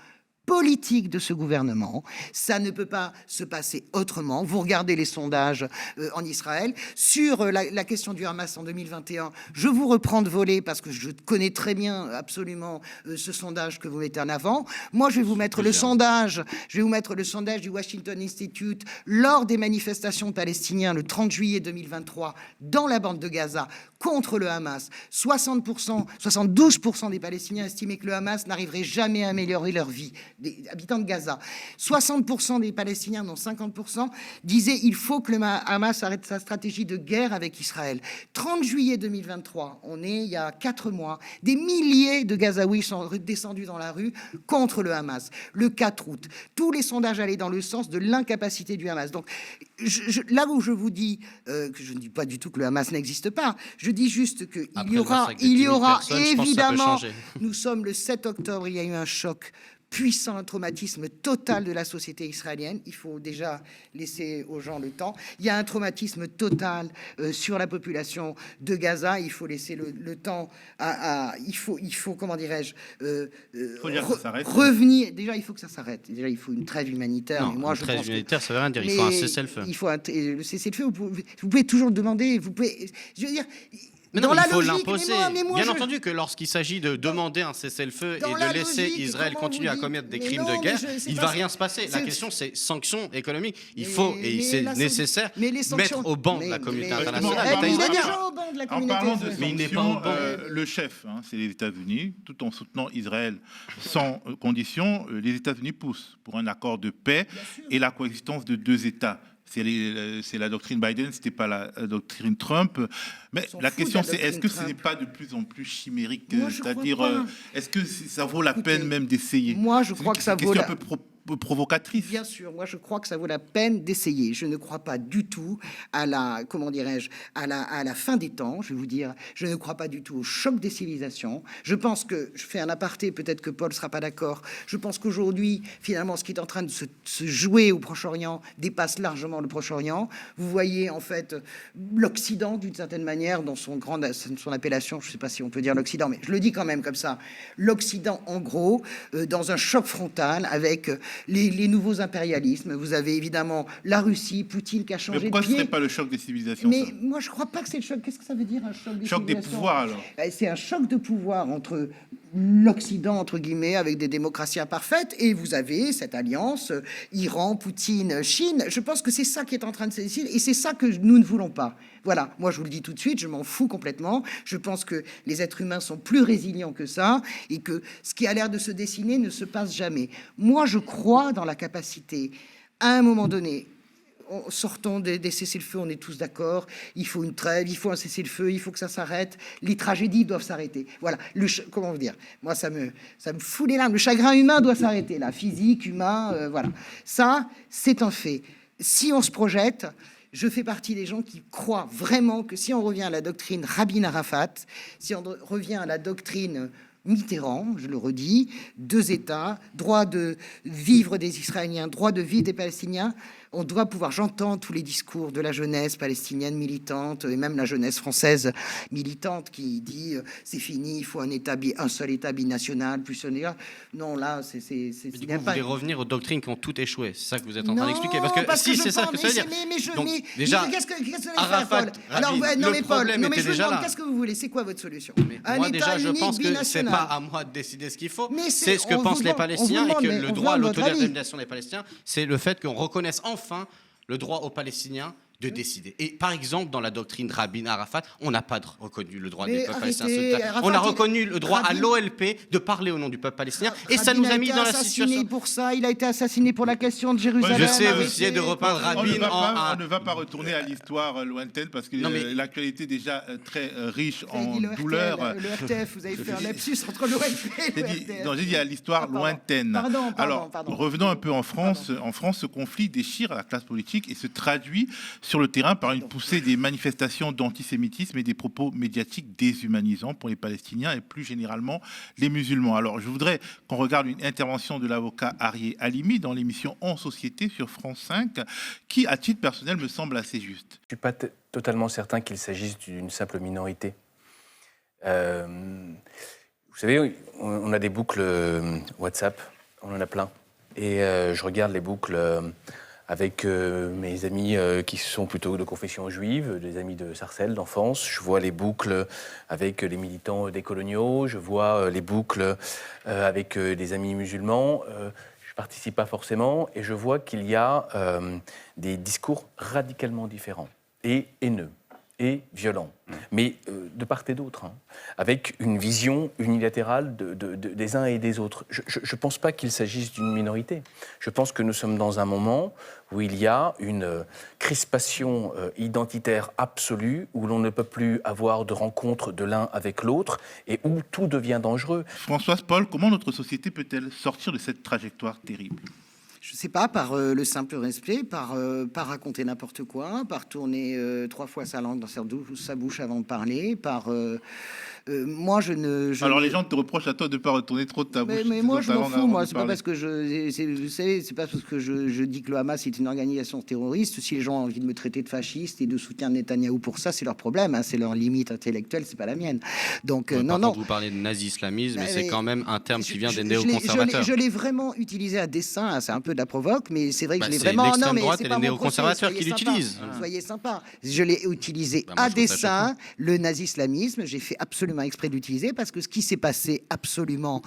politique de ce gouvernement. Ça ne peut pas se passer autrement. Vous regardez les sondages en Israël. Sur la question du Hamas en 2021, je vous reprends de voler parce que je connais très bien absolument ce sondage que vous mettez en avant. Moi, je vais vous mettre le sondage du Washington Institute lors des manifestations palestiniennes le 30 juillet 2023 dans la bande de Gaza contre le Hamas. 72% des Palestiniens estimaient que le Hamas n'arriverait jamais à améliorer leur vie. Des habitants de Gaza. 60% des Palestiniens, dont 50%, disaient il faut que le Hamas arrête sa stratégie de guerre avec Israël. 30 juillet 2023, on est il y a 4 mois, des milliers de Gazaouis sont descendus dans la rue contre le Hamas. Le 4 août, tous les sondages allaient dans le sens de l'incapacité du Hamas. Donc, là où je vous dis que je ne dis pas du tout que le Hamas n'existe pas, je dis juste qu'il y aura évidemment, nous sommes le 7 octobre, il y a eu un choc puissant, un traumatisme total de la société israélienne. Il faut déjà laisser aux gens le temps. Il y a un traumatisme total sur la population de Gaza. Il faut laisser le temps il faut comment dirais-je revenir. Déjà, il faut que ça s'arrête. Déjà, il faut une trêve humanitaire. Non, une trêve humanitaire, ça veut rien dire. Il faut un cessez-le-feu. Il faut le cessez-le feu. Vous pouvez toujours demander. Je veux dire. Mais non, il faut l'imposer. Bien entendu que lorsqu'il s'agit de demander un cessez-le-feu et de laisser Israël continuer à commettre des crimes de guerre, il ne va rien se passer. La question, c'est sanctions économiques. Il faut, et c'est nécessaire, mettre au banc de la communauté internationale. Il est déjà au banc de la communauté. En parlant de mais il n'est pas au banc. Le chef, c'est les États-Unis. Tout en soutenant Israël sans condition, les États-Unis poussent pour un accord de paix et la coexistence de 2 États. C'est la doctrine Biden, c'était pas la doctrine Trump. Mais la question, c'est est-ce que ce n'est pas de plus en plus chimérique? C'est-à-dire, est-ce que ça vaut la peine même d'essayer? Moi, je crois que ça vaut la peine. Provocatrice. Bien sûr, moi je crois que ça vaut la peine d'essayer. Je ne crois pas du tout à la, comment dirais-je, à la fin des temps. Je vais vous dire, je ne crois pas du tout au choc des civilisations. Je pense que, je fais un aparté, peut-être que Paul sera pas d'accord. Je pense qu'aujourd'hui, finalement, ce qui est en train de se jouer au Proche-Orient dépasse largement le Proche-Orient. Vous voyez en fait l'Occident d'une certaine manière dans son appellation. Je ne sais pas si on peut dire l'Occident, mais je le dis quand même comme ça. L'Occident, en gros, dans un choc frontal avec les nouveaux impérialismes. Vous avez évidemment la Russie, Poutine qui a changé de pied. Mais pourquoi ce n'est pas le choc des civilisations? Mais moi, je ne crois pas que c'est le choc. Qu'est-ce que ça veut dire, un choc des civilisations? Choc des pouvoirs, alors. C'est un choc de pouvoir entre l'Occident, entre guillemets, avec des démocraties imparfaites, et vous avez cette alliance Iran, Poutine, Chine. Je pense que c'est ça qui est en train de se décider, et c'est ça que nous ne voulons pas. Voilà, moi je vous le dis tout de suite, je m'en fous complètement. Je pense que les êtres humains sont plus résilients que ça, et que ce qui a l'air de se dessiner ne se passe jamais. Moi, je crois dans la capacité, à un moment donné, sortons des cessez-le-feu, on est tous d'accord, il faut une trêve, il faut un cessez-le-feu, il faut que ça s'arrête, les tragédies doivent s'arrêter. Voilà, comment vous dire, moi ça me fout les larmes, le chagrin humain doit s'arrêter, là, physique, humain, voilà. Ça, c'est un fait. Si on se projette, je fais partie des gens qui croient vraiment que si on revient à la doctrine Rabin Arafat, si on revient à la doctrine Mitterrand, je le redis, 2 États, droit de vivre des Israéliens, droit de vivre des Palestiniens. On doit pouvoir, j'entends tous les discours de la jeunesse palestinienne militante et même la jeunesse française militante qui dit c'est fini, il faut un seul État binational, plus un État. Non, là, c'est vous voulez revenir aux doctrines qui ont tout échoué. C'est ça que vous êtes en train d'expliquer. Parce que si, c'est ça que ça veut dire. Donc, déjà, qu'est-ce que Arafat, alors, non, mais Paul, non, mais je vous déjà demande, là. qu'est-ce que vous voulez? C'est quoi votre solution? Moi, déjà, je pense que c'est pas à moi de décider ce qu'il faut. C'est ce que pensent les Palestiniens et que le droit à l'autodétermination des Palestiniens, c'est le fait qu'on reconnaisse enfin le droit aux Palestiniens de décider. Et par exemple, dans la doctrine Rabin-Arafat, on n'a pas reconnu le droit des peuples palestiniens. On a reconnu le droit à l'OLP de parler au nom du peuple palestinien. Et ça nous a mis dans la situation. Pour ça, il a été assassiné pour la question de Jérusalem. Je sais, vous essayez de repeindre Rabin on ne va pas retourner à l'histoire lointaine parce que l'actualité est déjà très riche en douleurs. Le RTF, vous avez fait un lapsus entre l'OLP et le RTF. Non, j'ai dit à l'histoire lointaine. Alors, revenons un peu en France. En France, ce conflit déchire la classe politique et se traduit sur le terrain par une poussée des manifestations d'antisémitisme et des propos médiatiques déshumanisants pour les Palestiniens et plus généralement les musulmans. Alors, je voudrais qu'on regarde une intervention de l'avocat Arié Halimi dans l'émission En Société sur France 5, qui, à titre personnel, me semble assez juste. Je ne suis pas totalement certain qu'il s'agisse d'une simple minorité. Vous savez, on a des boucles WhatsApp, on en a plein. Et je regarde les boucles avec mes amis qui sont plutôt de confession juive, des amis de Sarcelles, d'enfance. Je vois les boucles avec les militants décoloniaux, je vois les boucles avec des amis musulmans. Je ne participe pas forcément et je vois qu'il y a des discours radicalement différents et haineux et violents, mais de part et d'autre, avec une vision unilatérale des uns et des autres. Je ne pense pas qu'il s'agisse d'une minorité. Je pense que nous sommes dans un moment où il y a une crispation identitaire absolue, où l'on ne peut plus avoir de rencontre de l'un avec l'autre, et où tout devient dangereux. Françoise Paul, comment notre société peut-elle sortir de cette trajectoire terrible ? Je ne sais pas, par le simple respect, par raconter n'importe quoi, par tourner 3 fois sa langue dans sa bouche avant de parler, par... moi, Alors, les gens te reprochent à toi de ne pas retourner trop de ta bouche. Mais moi, je m'en fous, moi. C'est pas parce que vous savez, c'est pas parce que je dis que le Hamas est une organisation terroriste. Si les gens ont envie de me traiter de fasciste et de soutien de Netanyahou pour ça, c'est leur problème. C'est leur limite intellectuelle, c'est pas la mienne. Donc, non. Vous parlez de nazi-islamisme, mais c'est quand même un terme qui vient des néoconservateurs. Je l'ai vraiment utilisé à dessein. C'est un peu de la provoque, mais c'est vrai que je l'ai vraiment... C'est l'extrême droite et les néoconservateurs qui l'utilisent. Soyez sympa. Je l'ai utilisé à dessein, le nazi-islamisme. J'ai fait absolument exprès d'utiliser parce que ce qui s'est passé absolument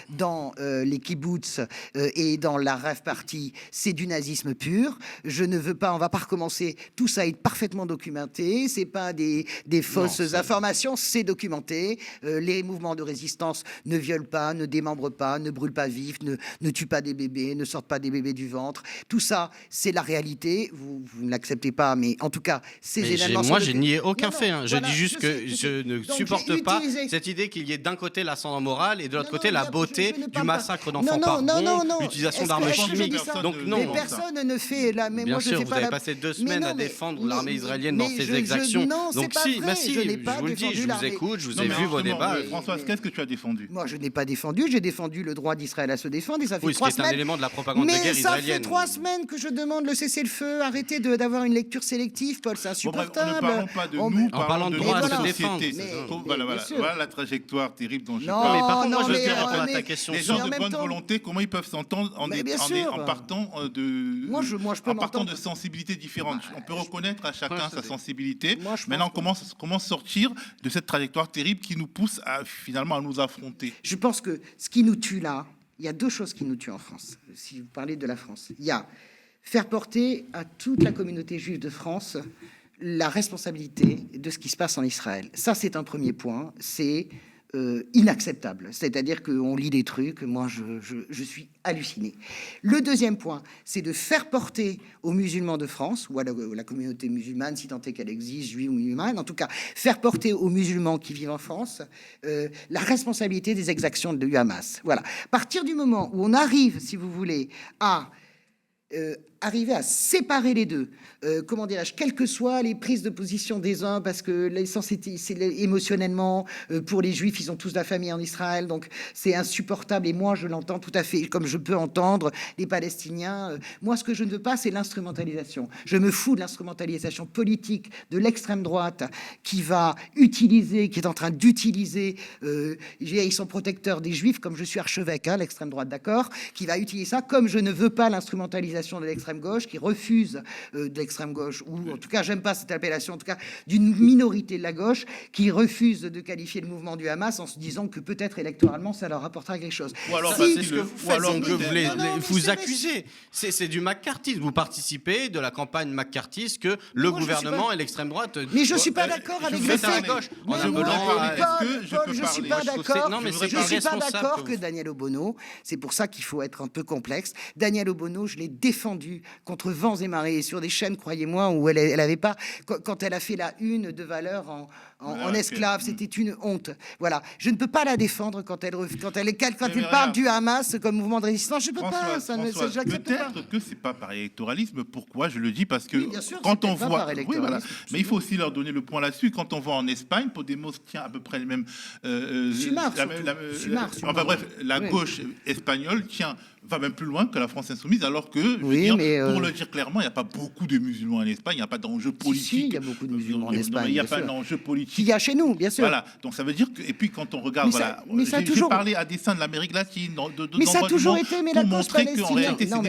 dans les kibbutz et dans la rave party, c'est du nazisme pur. Je ne veux pas, on va pas recommencer. Tout ça est parfaitement documenté. C'est pas des fausses informations, c'est documenté. Les mouvements de résistance ne violent pas, ne démembrent pas, ne brûlent pas vifs, ne tuent pas des bébés, ne sortent pas des bébés du ventre. Tout ça, c'est la réalité. Vous ne l'acceptez pas, mais en tout cas, ces événements... Moi, j'ai nié aucun fait. Je dis juste que je ne supporte pas cette idée qu'il y ait d'un côté l'ascendant moral et de l'autre côté la beauté du massacre d'enfants par bombe, l'utilisation d'armes chimiques. Donc non. Mais personne ne fait la même. Bien sûr, vous avez passé 2 semaines à défendre l'armée israélienne dans ses exactions. Donc si, je vous le dis, je vous écoute, je vous ai vu vos débats. Françoise, qu'est-ce que tu as défendu ? Moi, je n'ai pas défendu. J'ai défendu le droit d'Israël à se défendre. Et ça fait oui, 3 semaines. C'est un élément de la propagande de guerre israélienne. Mais ça fait 3 semaines que je demande le cessez-le-feu. Arrêtez d'avoir une lecture sélective, Paul. C'est insupportable. Ne parlons pas de nous, parlons de droit à se défendre. Voilà la trajectoire terrible dont je parle. Mais par contre, moi, je veux bien répondre à ta question. Les gens de bonne volonté, comment ils peuvent s'entendre en partant de sensibilités différentes. On peut reconnaître à chacun sa sensibilité. Maintenant, comment sortir de cette trajectoire terrible qui nous pousse finalement à nous affronter ? Je pense que ce qui nous tue là, il y a 2 choses qui nous tuent en France. Si vous parlez de la France, il y a faire porter à toute la communauté juive de France la responsabilité de ce qui se passe en Israël. Ça, c'est un premier point. C'est inacceptable. C'est-à-dire qu'on lit des trucs, moi, je suis halluciné. Le deuxième point, c'est de faire porter aux musulmans de France, ou à la communauté musulmane, si tant est qu'elle existe, juive ou musulmane, en tout cas, faire porter aux musulmans qui vivent en France la responsabilité des exactions du Hamas. Voilà. À partir du moment où on arrive, si vous voulez, à arriver à séparer les deux, comment dirais-je, quelles que soient les prises de position des uns, parce que l'essence, c'est émotionnellement, pour les Juifs, ils ont tous de la famille en Israël, donc c'est insupportable, et moi je l'entends tout à fait, comme je peux entendre les Palestiniens. Moi, ce que je ne veux pas, c'est l'instrumentalisation. Je me fous de l'instrumentalisation politique de l'extrême droite qui va utiliser, qui est en train d'utiliser, ils sont protecteurs des Juifs, comme je suis archevêque, hein, l'extrême droite, d'accord, qui va utiliser ça, comme je ne veux pas l'instrumentalisation de l'extrême gauche, qui refuse de l'extrême gauche, ou en tout cas, j'aime pas cette appellation, en tout cas, d'une minorité de la gauche, qui refuse de qualifier le mouvement du Hamas en se disant que peut-être électoralement, ça leur apportera quelque chose. Ou alors, C'est ce que vous faites, donc Non, vous accusez. C'est du McCarthyisme. Vous participez de la campagne McCarthyiste que le Moi, je suis gouvernement pas- et l'extrême droite. Mais je suis pas d'accord avec vous le faites à la fait. gauche. Non, En moi, appelant à- Paul, Est-ce que je peux je suis parler pas Moi, je trouve d'accord. c'est- non, mais c'est Je pas suis pas responsable d'accord que que vous- Daniel Obono. C'est pour ça qu'il faut être un peu complexe. Daniel Obono, je l'ai défendu contre vents et marées et sur des chaînes, croyez-moi, où elle avait pas. Quand elle a fait la une de Valeurs en esclave, c'était une honte. Voilà. Je ne peux pas la défendre quand elle parle du Hamas comme mouvement de résistance. Je peux pas. François, J'accepte pas. peut-être que c'est pas par électoralisme. Pourquoi je le dis? Parce que Oui, bien sûr, quand c'est on peut-être pas voit, par oui, électoralisme, voilà. absolument. Mais il faut aussi leur donner le point là-dessus. Quand on voit en Espagne, Podemos tient à peu près le même. Sumar, la même- surtout. la- Sumar. Enfin bref, la Oui. gauche espagnole va même plus loin que la France insoumise, alors que, je veux Oui, dire, mais, pour le dire clairement, il n'y a pas beaucoup de musulmans en Espagne. Il n'y a pas d'enjeu politique. Si, il y a beaucoup de musulmans en Non, Espagne, Il n'y a bien pas sûr. d'enjeu politique. Qu'il y a chez nous, bien sûr. Voilà, donc ça veut dire que, et puis quand on regarde, Mais ça- mais ça a j'ai toujours- parlé à dessein de l'Amérique latine, Mais ça a toujours été, mais la pour cause montrer qu'en palestinienne. réalité, Non,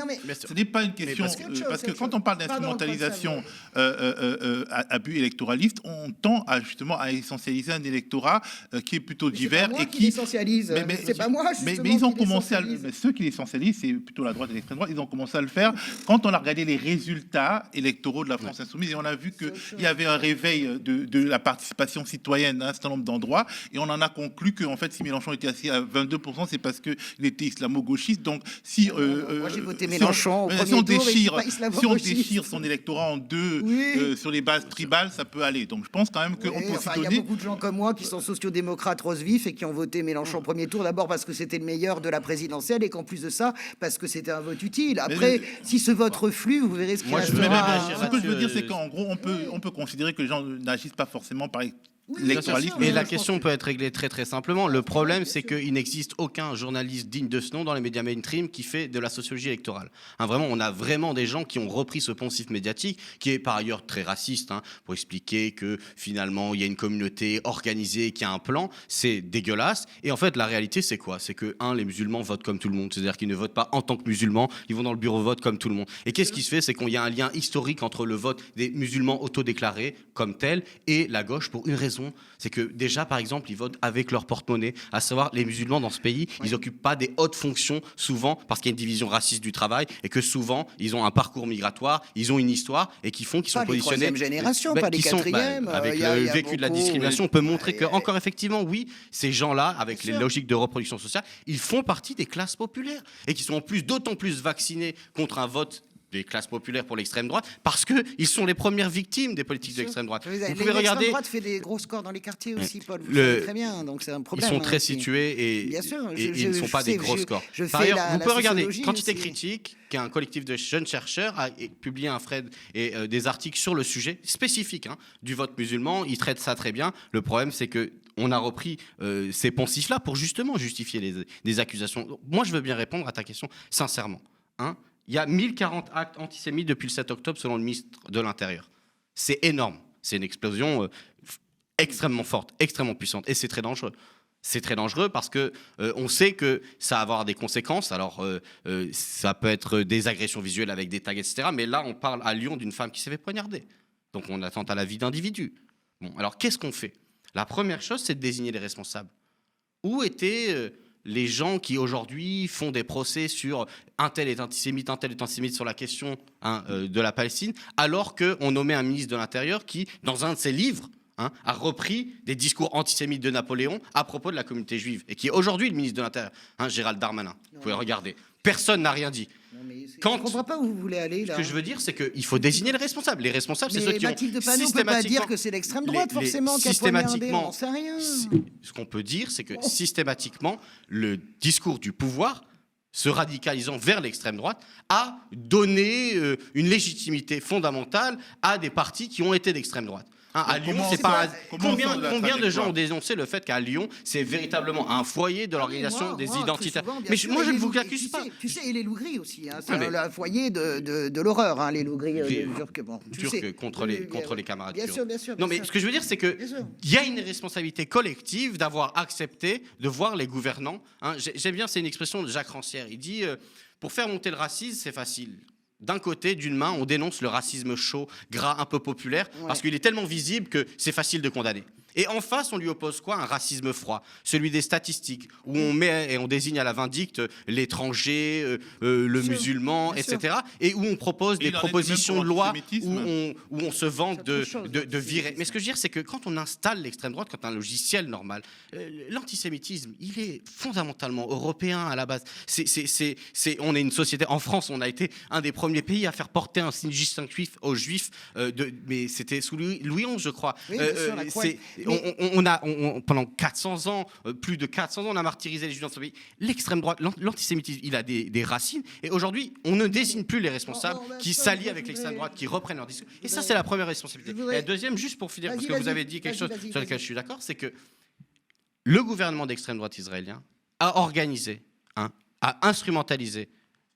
mais- Bien sûr. ce n'est pas une question, parce que- parce que c'est autre quand chose. on parle Pardon, d'instrumentalisation à but électoraliste, on tend justement à essentialiser un électorat qui est plutôt Mais c'est divers pas moi et qui qui... l'essentialise. C'est pas moi, mais justement, ils ont qui commencé l'essentialise. mais ceux qui l'essentialisent, c'est plutôt la droite et l'extrême droite, ils ont commencé à le faire quand on a regardé les résultats électoraux de la France insoumise et on a vu qu'il y avait un réveil de la participation citoyenne à un certain nombre d'endroits et on en a conclu que en fait, si Mélenchon était assis à 22%, c'est parce qu'il était islamo-gauchiste. Donc si moi, j'ai voté si Mélenchon au si premier on tour, mais il est pas si on islamo-gauchiste. déchire son électorat en deux Oui. sur les bases tribales, ça peut aller. Donc je pense quand même qu'on Oui, peut enfin, s'y il y a donner. beaucoup de gens comme moi qui sont sociodémocrates rose vif et qui ont voté Mélenchon au premier tour, d'abord parce que c'était le meilleur de la présidentielle et qu'en plus de ça, parce que c'était un vote utile. Après, si ce vote reflue, vous verrez ce qu'il Moi, je veux restera. même réagir Ce que je veux dire, là-dessus, c'est qu'en gros, on peut considérer que les gens n'agissent pas forcément par Oui, l'électoralisme. bien Et sûr, la je question pense peut être réglée très très simplement. Le problème, c'est qu'il n'existe aucun journaliste digne de ce nom dans les médias mainstream qui fait de la sociologie électorale. Hein, vraiment, on a vraiment des gens qui ont repris ce poncif médiatique, qui est par ailleurs très raciste, hein, pour expliquer que finalement, il y a une communauté organisée, qui a un plan. C'est dégueulasse. Et en fait, la réalité, c'est quoi? C'est que, les musulmans votent comme tout le monde. C'est-à-dire qu'ils ne votent pas en tant que musulmans, ils vont dans le bureau de vote comme tout le monde. Et qu'est-ce qui se fait? C'est qu'il y a un lien historique entre le vote des musulmans autodéclarés comme tel et la gauche pour une raison. C'est que déjà, par exemple, ils votent avec leur porte-monnaie, à savoir les musulmans dans ce pays, ils n'occupent pas des hautes fonctions souvent parce qu'il y a une division raciste du travail et que souvent ils ont un parcours migratoire, ils ont une histoire et qui font qu'ils sont Pas les positionnés. troisième génération, pas les qui sont, quatrième. avec Il y a le vécu de la beaucoup, discrimination, oui. on peut montrer que, encore effectivement, oui, ces gens-là, avec les sûr. logiques de reproduction sociale, ils font partie des classes populaires et qui sont en plus d'autant plus vaccinés contre un vote des classes populaires pour l'extrême droite, parce qu'ils sont les premières victimes des politiques de l'extrême droite. Vous pouvez regarder... L'extrême droite fait des gros scores dans les quartiers aussi, Paul. Vous Le- le savez très bien, donc c'est un Ils problème. sont hein, très aussi. situés et, Bien sûr, et ils ne sont pas des gros scores. je Par fais ailleurs, la vous pouvez regarder sociologie Quantité aussi. Critique, qui est un collectif de jeunes chercheurs, a publié un thread et des articles sur le sujet spécifique du vote musulman. Ils traitent ça très bien. Le problème, c'est que on a repris ces poncifs-là pour justement justifier des accusations. Moi, je veux bien répondre à ta question sincèrement. Il y a 1040 actes antisémites depuis le 7 octobre, selon le ministre de l'Intérieur. C'est énorme. C'est une explosion extrêmement forte, extrêmement puissante. Et c'est très dangereux. C'est très dangereux parce que on sait que ça va avoir des conséquences. Alors, ça peut être des agressions visuelles avec des tags, etc. Mais là, on parle à Lyon d'une femme qui s'est fait poignarder. Donc, on attente à la vie d'individus. Bon, alors, qu'est-ce qu'on fait? La première chose, c'est de désigner les responsables. Où étaient les gens qui, aujourd'hui, font des procès sur un tel est antisémite sur la question de la Palestine, alors qu'on nommait un ministre de l'Intérieur qui, dans un de ses livres, a repris des discours antisémites de Napoléon à propos de la communauté juive, et qui est aujourd'hui le ministre de l'Intérieur, Gérald Darmanin. Vous pouvez regarder. Personne n'a rien dit. Non, mais je Quand- ne comprends pas où vous voulez aller, là. Ce que je veux dire, c'est qu'il faut désigner les responsables. Les responsables, c'est ceux Mais qui ont Mathilde Panot ne peut pas dire que c'est l'extrême droite, forcément, qui a poignardé, on n'en sait rien. Ce qu'on peut dire, c'est que systématiquement, le discours du pouvoir se radicalisant vers l'extrême droite, a donné une légitimité fondamentale à des partis qui ont été d'extrême droite. À Lyon, c'est pas combien de gens ont dénoncé le fait qu'à Lyon, c'est véritablement un foyer de l'organisation des identitaires. Mais moi, je ne vous accuse pas. Tu sais, et les loups gris aussi, c'est le foyer de l'horreur, les loups gris turcs contre les camarades turcs. Bien sûr. Non, mais ce que je veux dire, c'est que il y a une responsabilité collective d'avoir accepté de voir les gouvernants. J'aime bien, c'est une expression de Jacques Rancière. Il dit pour faire monter le racisme, c'est facile. D'un côté, d'une main, on dénonce le racisme chaud, gras, un peu populaire, parce qu'il est tellement visible que c'est facile de condamner. Et en face, on lui oppose quoi? Un racisme froid, celui des statistiques, où on met et on désigne à la vindicte l'étranger, le musulman, etc. Et où on propose des propositions de loi où on se vante de virer. Mais ce que je veux dire, c'est que quand on installe l'extrême droite, quand un logiciel normal, l'antisémitisme, il est fondamentalement européen à la base. On est une société. En France, on a été un des premiers pays à faire porter un signe distintif aux Juifs. Mais c'était sous Louis XI, je crois. Oui, bien sûr, pendant 400 ans, plus de 400 ans, on a martyrisé les Juifs dans ce pays. L'extrême droite, l'antisémitisme, il a des racines. Et aujourd'hui, on ne désigne plus les responsables qui s'allient avec l'extrême droite, qui reprennent leur discours. Et ça, c'est la première responsabilité. Et la deuxième, juste pour finir, parce que vous avez dit quelque chose sur lequel je suis d'accord, c'est que le gouvernement d'extrême droite israélien a organisé, a instrumentalisé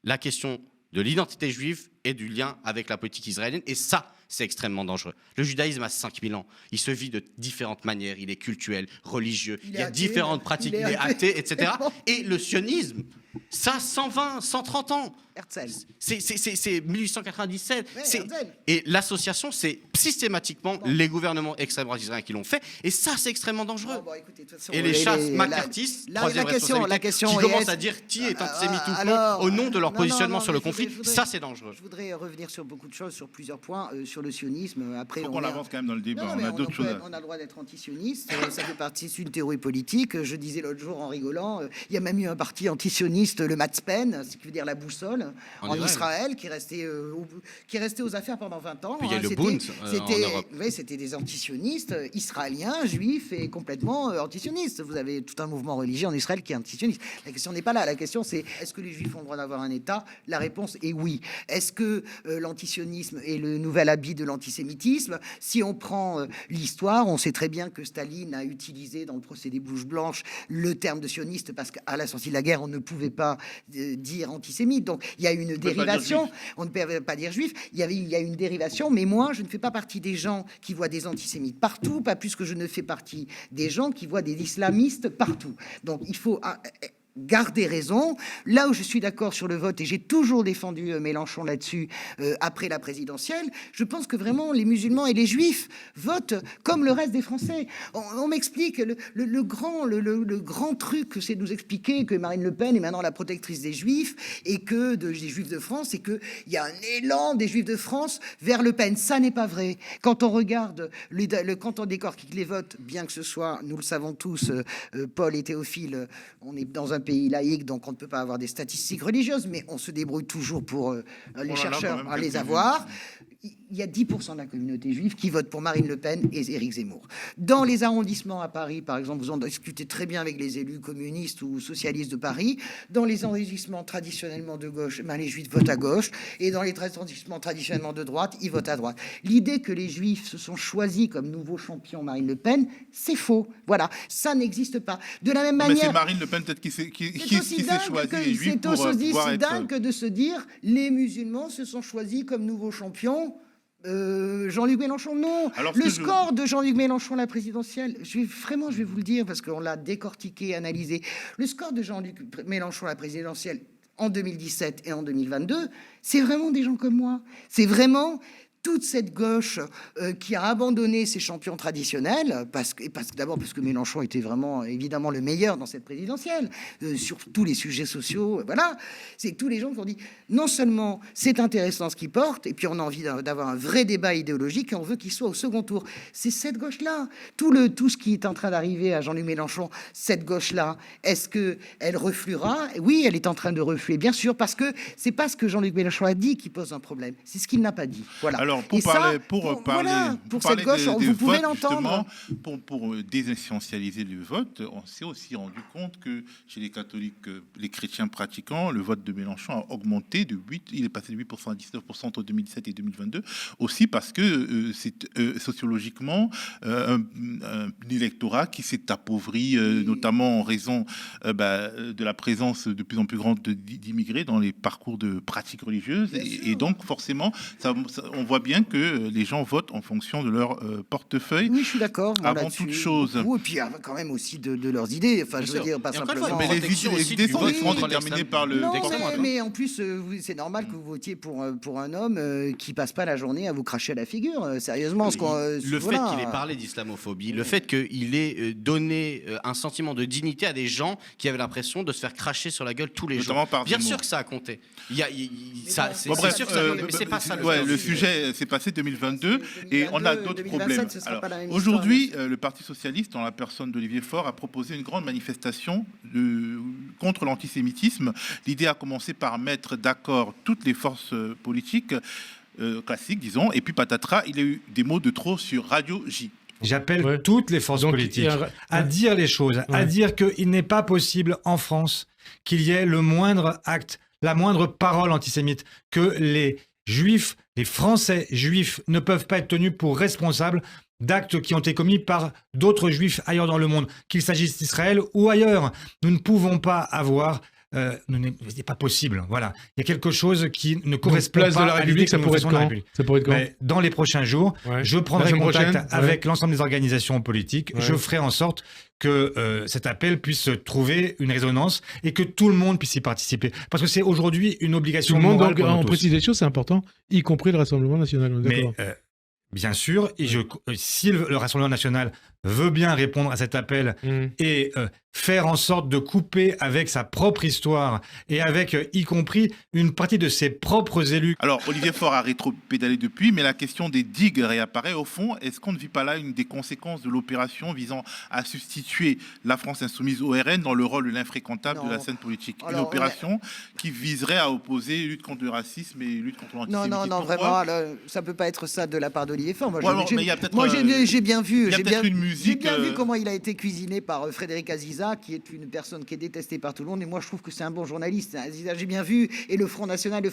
la question de l'identité juive et du lien avec la politique israélienne. Et ça, c'est extrêmement dangereux. Le judaïsme a 5000 ans. Il se vit de différentes manières. Il est cultuel, religieux. Il y a différentes pratiques. Il est athée, etc. Et le sionisme, ça, 120, 130 ans. Herzl. C'est 1897. Herzl. Et l'association, c'est systématiquement les gouvernements extrême droite israéliens qui l'ont fait. Et ça, c'est extrêmement dangereux. Écoutez, de toute façon, et les chasses macartistes, troisième responsabilité, qui commencent à dire qui est antisémite ou pas au nom de leur positionnement sur le conflit. Ça, c'est dangereux. Je voudrais revenir sur beaucoup de choses, sur plusieurs points, sur le sionisme. Après, on avance quand même dans le débat. On a d'autres choses. On a le droit d'être antisioniste. Ça fait partie d'une théorie politique. Je disais l'autre jour en rigolant, il y a même eu un parti antisioniste, le Matzpen, ce qui veut dire la boussole, en Israël, qui restait aux affaires pendant 20 ans. Puis il y a le Bund en Europe. C'était des antisionistes israéliens, juifs et complètement antisionistes. Vous avez tout un mouvement religieux en Israël qui est antisioniste. La question n'est pas là. La question, c'est est-ce que les juifs ont le droit d'avoir un État? La réponse est oui. Est-ce que l'antisionisme est le nouvel habit de l'antisémitisme? Si on prend l'histoire, on sait très bien que Staline a utilisé dans le procédé Bouche Blanche le terme de sioniste parce qu'à la sortie de la guerre, on ne pouvait pas dire antisémite. Donc il y a une dérivation. On ne peut pas dire juif. Il y a une dérivation. Mais moi, je ne fais pas partie des gens qui voient des antisémites partout, pas plus que je ne fais partie des gens qui voient des islamistes partout. Donc il faut garder raison. Là où je suis d'accord sur le vote, et j'ai toujours défendu Mélenchon là-dessus, après la présidentielle, je pense que vraiment les musulmans et les juifs votent comme le reste des Français. On m'explique, le grand truc, c'est de nous expliquer que Marine Le Pen est maintenant la protectrice des juifs, et que des juifs de France, et qu'il y a un élan des juifs de France vers Le Pen. Ça n'est pas vrai. Quand on regarde, quand on décortique les votes, bien que ce soit, nous le savons tous, Paul et Théophile, on est dans un pays laïque, donc on ne peut pas avoir des statistiques religieuses, mais on se débrouille toujours pour les chercheurs à les avoir. Il y a 10% de la communauté juive qui vote pour Marine Le Pen et Éric Zemmour. Dans les arrondissements à Paris, par exemple, vous en discutez très bien avec les élus communistes ou socialistes de Paris. Dans les arrondissements traditionnellement de gauche, les juifs votent à gauche. Et dans les arrondissements traditionnellement de droite, ils votent à droite. L'idée que les juifs se sont choisis comme nouveau champion Marine Le Pen, c'est faux. Voilà, ça n'existe pas. De la même manière... Mais c'est Marine Le Pen peut-être qui s'est choisi les juifs pour pouvoir être... C'est dingue que de se dire les musulmans se sont choisis comme nouveau champion. Jean-Luc Mélenchon, non. Le score de Jean-Luc Mélenchon à la présidentielle, je vais vous le dire parce qu'on l'a décortiqué, analysé. Le score de Jean-Luc Mélenchon à la présidentielle en 2017 et en 2022, c'est vraiment des gens comme moi. C'est vraiment toute cette gauche qui a abandonné ses champions traditionnels, parce que Mélenchon était vraiment, évidemment, le meilleur dans cette présidentielle, sur tous les sujets sociaux, voilà. C'est tous les gens qui ont dit, non seulement c'est intéressant ce qu'il porte, et puis on a envie d'avoir un vrai débat idéologique, et on veut qu'il soit au second tour. C'est cette gauche-là. Tout ce qui est en train d'arriver à Jean-Luc Mélenchon, cette gauche-là, est-ce qu'elle refluera? Oui, elle est en train de refluer, bien sûr, parce que c'est pas ce que Jean-Luc Mélenchon a dit qui pose un problème, c'est ce qu'il n'a pas dit. Voilà. Alors, Alors, pour Et ça, parler, voilà, pour parler cette gauche, des vous pouvez votes, l'entendre. justement, pour désessentialiser le vote, on s'est aussi rendu compte que chez les catholiques, les chrétiens pratiquants, le vote de Mélenchon a augmenté de 8, il est passé de 8% à 19% entre 2017 et 2022, aussi parce que c'est sociologiquement un électorat qui s'est appauvri, notamment en raison de la présence de plus en plus grande d'immigrés dans les parcours de pratiques religieuses. Et donc, forcément, on voit bien que les gens votent en fonction de leur portefeuille. Oui, je suis d'accord. moi, Avant là-dessus, toute chose. beaucoup. Et puis quand même aussi de leurs idées. Enfin, je veux dire, pas Et encore une simplement. fois, Mais les protection idées, aussi les du idées sont vote souvent contre déterminées l'extrême- par le Non, d'extrême droite, mais en plus, c'est normal que vous votiez pour un homme qui passe pas la journée à vous cracher à la figure. Sérieusement, Le fait qu'il ait parlé d'islamophobie, le fait qu'il ait donné un sentiment de dignité à des gens qui avaient l'impression de se faire cracher sur la gueule tous les Notamment jours. par Bien Zemmour. sûr que ça a compté. C'est Bon, bref, sûr que ça a compté, mais c'est pas ça le ouais, sujet. le sujet s'est passé 2022 et on a d'autres 2027, problèmes. ce sera Alors, pas la même aujourd'hui, le Parti socialiste, dans la personne d'Olivier Faure, a proposé une grande manifestation contre l'antisémitisme. L'idée a commencé par mettre d'accord toutes les forces politiques classiques, disons, et puis patatras, il y a eu des mots de trop sur Radio J. J'appelle Ouais. toutes les forces Donc, politiques il y a à dire les choses, à Ouais. dire qu'il n'est pas possible en France qu'il y ait le moindre acte, la moindre parole antisémite, que les Juifs, les Français juifs ne peuvent pas être tenus pour responsables d'actes qui ont été commis par d'autres Juifs ailleurs dans le monde, qu'il s'agisse d'Israël ou ailleurs. Nous ne pouvons pas avoir... ce n'est pas possible. Voilà. Il y a quelque chose qui ne Donc, correspond place pas de la à l'idée République, que ça nous pourrait être faisons de la quand République. Ça pourrait être quand Mais dans les prochains jours, Ouais. je prendrai La semaine contact prochaine, avec l'ensemble des organisations politiques. Ouais. Je ferai en sorte que cet appel puisse trouver une résonance et que tout le monde puisse y participer. Parce que c'est aujourd'hui une Tout obligation le monde, morale donc, pour nous on tous. précise les choses, c'est important, y compris le Rassemblement national. On est Mais d'accord. bien sûr, et si le Rassemblement national veut bien répondre à cet appel et faire en sorte de couper avec sa propre histoire et avec y compris une partie de ses propres élus. Alors, Olivier Faure a rétro-pédalé depuis, mais la question des digues réapparaît. Au fond, est-ce qu'on ne vit pas là une des conséquences de l'opération visant à substituer la France insoumise au RN dans le rôle de l'infréquentable de la scène politique? Une Alors, opération qui viserait à opposer lutte contre le racisme et lutte contre l'antisémitisme. Non, Pourquoi vraiment, là, ça peut pas être ça de la part d'Olivier Faure. Moi, Ouais, alors, mais il y a peut-être, j'ai bien vu. il y a J'ai peut-être bien, une musique, j'ai bien vu comment il a été cuisiné par Frédéric Aziza, qui est une personne qui est détestée par tout le monde. Et moi, je trouve que c'est un bon journaliste. Aziza, j'ai bien vu. Et le Front National,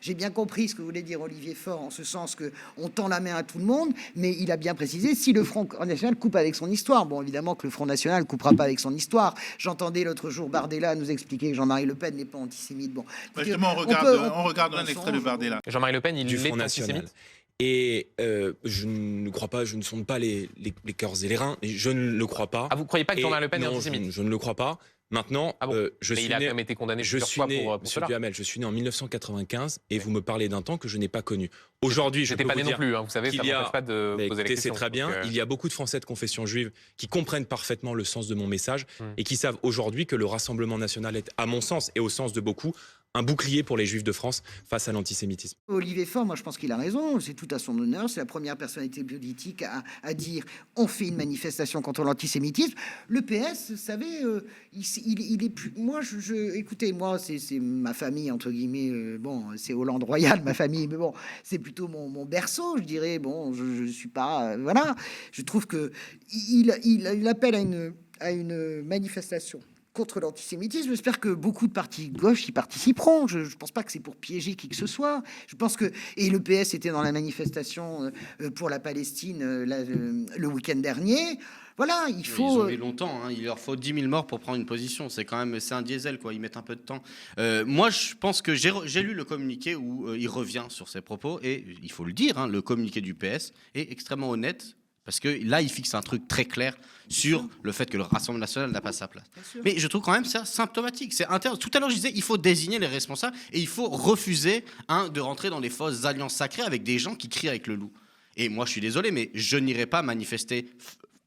j'ai bien compris ce que voulait dire Olivier Faure, en ce sens que on tend la main à tout le monde, mais il a bien précisé si le Front National coupe avec son histoire. Bon, évidemment que le Front National coupera pas avec son histoire. J'entendais l'autre jour Bardella nous expliquer que Jean-Marie Le Pen n'est pas antisémite. Bon, Justement, on regarde un extrait de Bardella. Jean-Marie Le Pen, il du est Front National. antisémite. Et je ne crois pas, je ne sonde pas les cœurs et les reins, et je ne le crois pas. Ah, vous croyez pas que Et Jean-Marie Le Pen est non, antisémite? je ne le crois pas. Maintenant, Ah bon je Mais suis il a né, quand même été condamné je plusieurs suis fois né, pour Monsieur cela. Duhamel, je suis né en 1995 et vous me parlez d'un temps que je n'ai pas connu. Aujourd'hui, je J'étais peux pas vous né non dire plus, hein, vous savez, ça qu'il y a- m'empêche pas de Mais poser la écoutez, question. c'est très bien. Donc, Il y a beaucoup de Français de confession juive qui comprennent parfaitement le sens de mon message et qui savent aujourd'hui que le Rassemblement national est, à mon sens et au sens de beaucoup, un bouclier pour les Juifs de France face à l'antisémitisme. Olivier Faure, moi je pense qu'il a raison, c'est tout à son honneur, c'est la première personnalité politique à dire on fait une manifestation contre l'antisémitisme. Le PS, vous savez, il est plus... Moi, écoutez, moi c'est ma famille, entre guillemets, bon, c'est Hollande Royal, ma famille, mais bon, c'est plutôt mon berceau, je dirais, bon, je suis pas... voilà, je trouve que il appelle à une manifestation contre l'antisémitisme. J'espère que beaucoup de partis de gauche y participeront. Je ne pense pas que c'est pour piéger qui que ce soit. Je pense que... Et le PS était dans la manifestation pour la Palestine le week-end dernier. Voilà, il faut... Ils ont mis longtemps, hein. Il leur faut 10 000 morts pour prendre une position. C'est quand même, c'est un diesel, quoi. Ils mettent un peu de temps. Moi, je pense que j'ai lu le communiqué où il revient sur ses propos et il faut le dire, hein, le communiqué du PS est extrêmement honnête. Parce que là, il fixe un truc très clair sur le fait que le Rassemblement national n'a pas sa place. Mais je trouve quand même ça symptomatique. Tout à l'heure, je disais, il faut désigner les responsables et il faut refuser de rentrer dans les fausses alliances sacrées avec des gens qui crient avec le loup. Et moi, je suis désolé, mais je n'irai pas manifester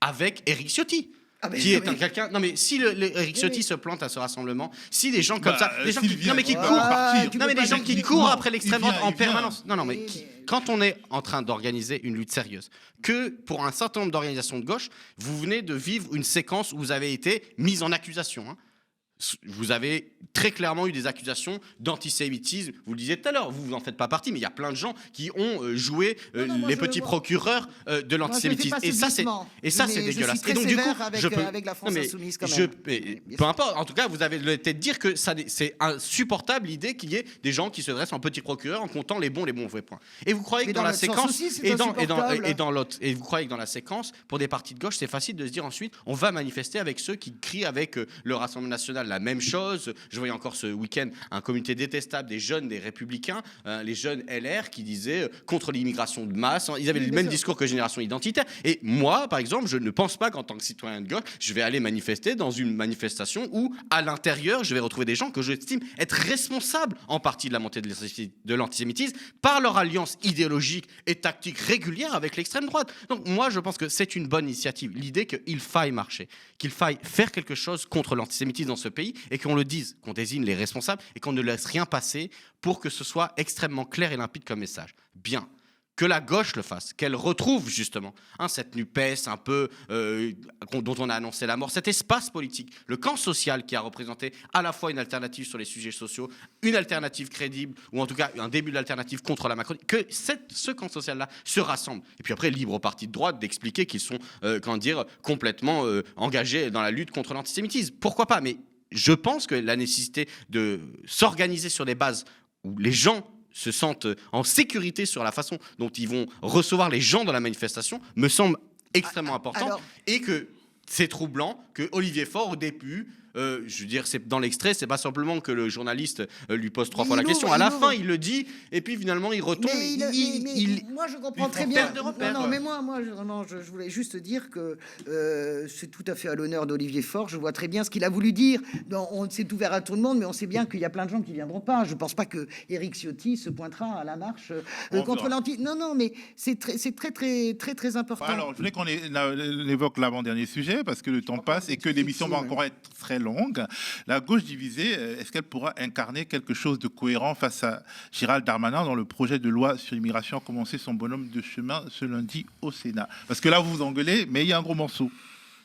avec Éric Ciotti. Qui est quelqu'un. Non, mais si Éric Ciotti se plante à ce rassemblement, si des gens comme ça. Des gens qui, non, mais qui courent. Non, mais des gens qui courent après l'extrême droite en permanence. Non, mais quand on est en train d'organiser une lutte sérieuse, que pour un certain nombre d'organisations de gauche, vous venez de vivre une séquence où vous avez été mis en accusation. vous avez très clairement eu des accusations d'antisémitisme. Vous le disiez tout à l'heure, vous n'en faites pas partie, mais il y a plein de gens qui ont joué les petits procureurs de l'antisémitisme. Et ça, c'est dégueulasse. Et donc, du coup, avec la France insoumise, quand même. Peu importe. En tout cas, vous avez le tête de dire que c'est insupportable l'idée qu'il y ait des gens qui se dressent en petits procureurs en comptant les bons mauvais points. Et vous croyez que dans la séquence et vous croyez que dans la séquence, pour des partis de gauche, c'est facile de se dire ensuite, on va manifester avec ceux qui crient avec le Rassemblement national la même chose. Je voyais encore ce week-end un comité détestable des jeunes des Républicains, les jeunes LR qui disaient contre l'immigration de masse. Ils avaient le même discours que Génération Identitaire. Et moi, par exemple, je ne pense pas qu'en tant que citoyen de gauche, je vais aller manifester dans une manifestation où, à l'intérieur, je vais retrouver des gens que j'estime être responsables en partie de la montée de l'antisémitisme par leur alliance idéologique et tactique régulière avec l'extrême droite. Donc moi, je pense que c'est une bonne initiative. L'idée qu'il faille marcher, qu'il faille faire quelque chose contre l'antisémitisme dans ce pays et qu'on le dise, qu'on désigne les responsables et qu'on ne laisse rien passer pour que ce soit extrêmement clair et limpide comme message. Bien. Que la gauche le fasse, qu'elle retrouve justement cette NUPES un peu dont on a annoncé la mort, cet espace politique, le camp social qui a représenté à la fois une alternative sur les sujets sociaux, une alternative crédible, ou en tout cas un début d'alternative contre la Macronie, que ce camp social-là se rassemble. Et puis après, libre aux partis de droite d'expliquer qu'ils sont complètement engagés dans la lutte contre l'antisémitisme. Pourquoi pas? Mais je pense que la nécessité de s'organiser sur des bases où les gens se sentent en sécurité sur la façon dont ils vont recevoir les gens dans la manifestation me semble extrêmement important. Et que c'est troublant que Olivier Faure, au début, je veux dire, c'est dans l'extrait, c'est pas simplement que le journaliste lui pose 3 fois la question. À la fin, il le dit, et puis finalement, il retombe. Moi, je comprends très bien. Non, mais moi, je voulais juste dire que c'est tout à fait à l'honneur d'Olivier Faure. Je vois très bien ce qu'il a voulu dire. On s'est ouvert à tout le monde, mais on sait bien qu'il y a plein de gens qui viendront pas. Je pense pas que Éric Ciotti se pointera à la marche contre l'anti. Non, mais c'est très important. Alors, je voulais qu'on évoque l'avant-dernier sujet parce que le temps passe et que l'émission va encore être très longue. La gauche divisée, est-ce qu'elle pourra incarner quelque chose de cohérent face à Gérald Darmanin dans le projet de loi sur l'immigration a commencé son bonhomme de chemin ce lundi au Sénat? Parce que là, vous vous engueulez, mais il y a un gros morceau.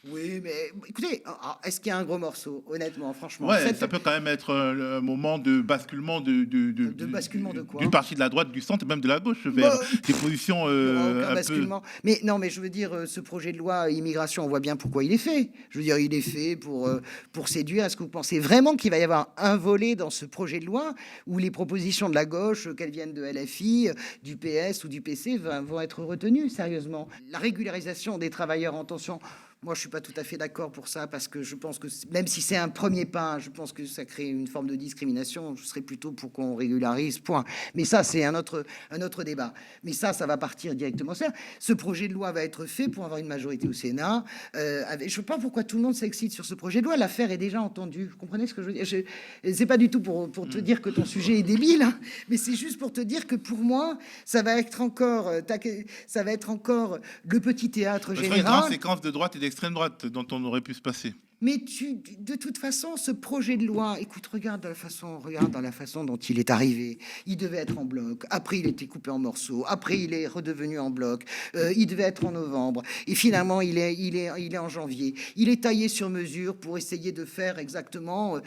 Oui, mais écoutez, est-ce qu'il y a un gros morceau? Honnêtement, franchement. Ouais, ça peut quand même être un moment de basculement de basculement de quoi? D'une partie de la droite, du centre et même de la gauche vers des positions un basculement. Mais non, mais je veux dire, ce projet de loi immigration, on voit bien pourquoi il est fait. Je veux dire, il est fait pour séduire. Est-ce que vous pensez vraiment qu'il va y avoir un volet dans ce projet de loi où les propositions de la gauche, qu'elles viennent de LFI, du PS ou du PC, vont être retenues sérieusement? La régularisation des travailleurs en tension. Moi, je ne suis pas tout à fait d'accord pour ça, parce que je pense que même si c'est un premier pas, je pense que ça crée une forme de discrimination. Je serais plutôt pour qu'on régularise, point. Mais ça, c'est un autre débat. Mais ça va partir directement. Ce projet de loi va être fait pour avoir une majorité au Sénat. Je ne sais pas pourquoi tout le monde s'excite sur ce projet de loi. L'affaire est déjà entendue. Vous comprenez ce que je veux dire? C'est pas du tout pour te dire que ton sujet est débile, hein, mais c'est juste pour te dire que pour moi, ça va être encore le petit théâtre général. Une grande séquence de droite et d'extrême droite dont on aurait pu se passer. Mais de toute façon, ce projet de loi, écoute, regarde dans la façon dont il est arrivé. Il devait être en bloc. Après, il était coupé en morceaux. Après, il est redevenu en bloc. Il devait être en novembre. Et finalement, il est en janvier. Il est taillé sur mesure pour essayer de faire exactement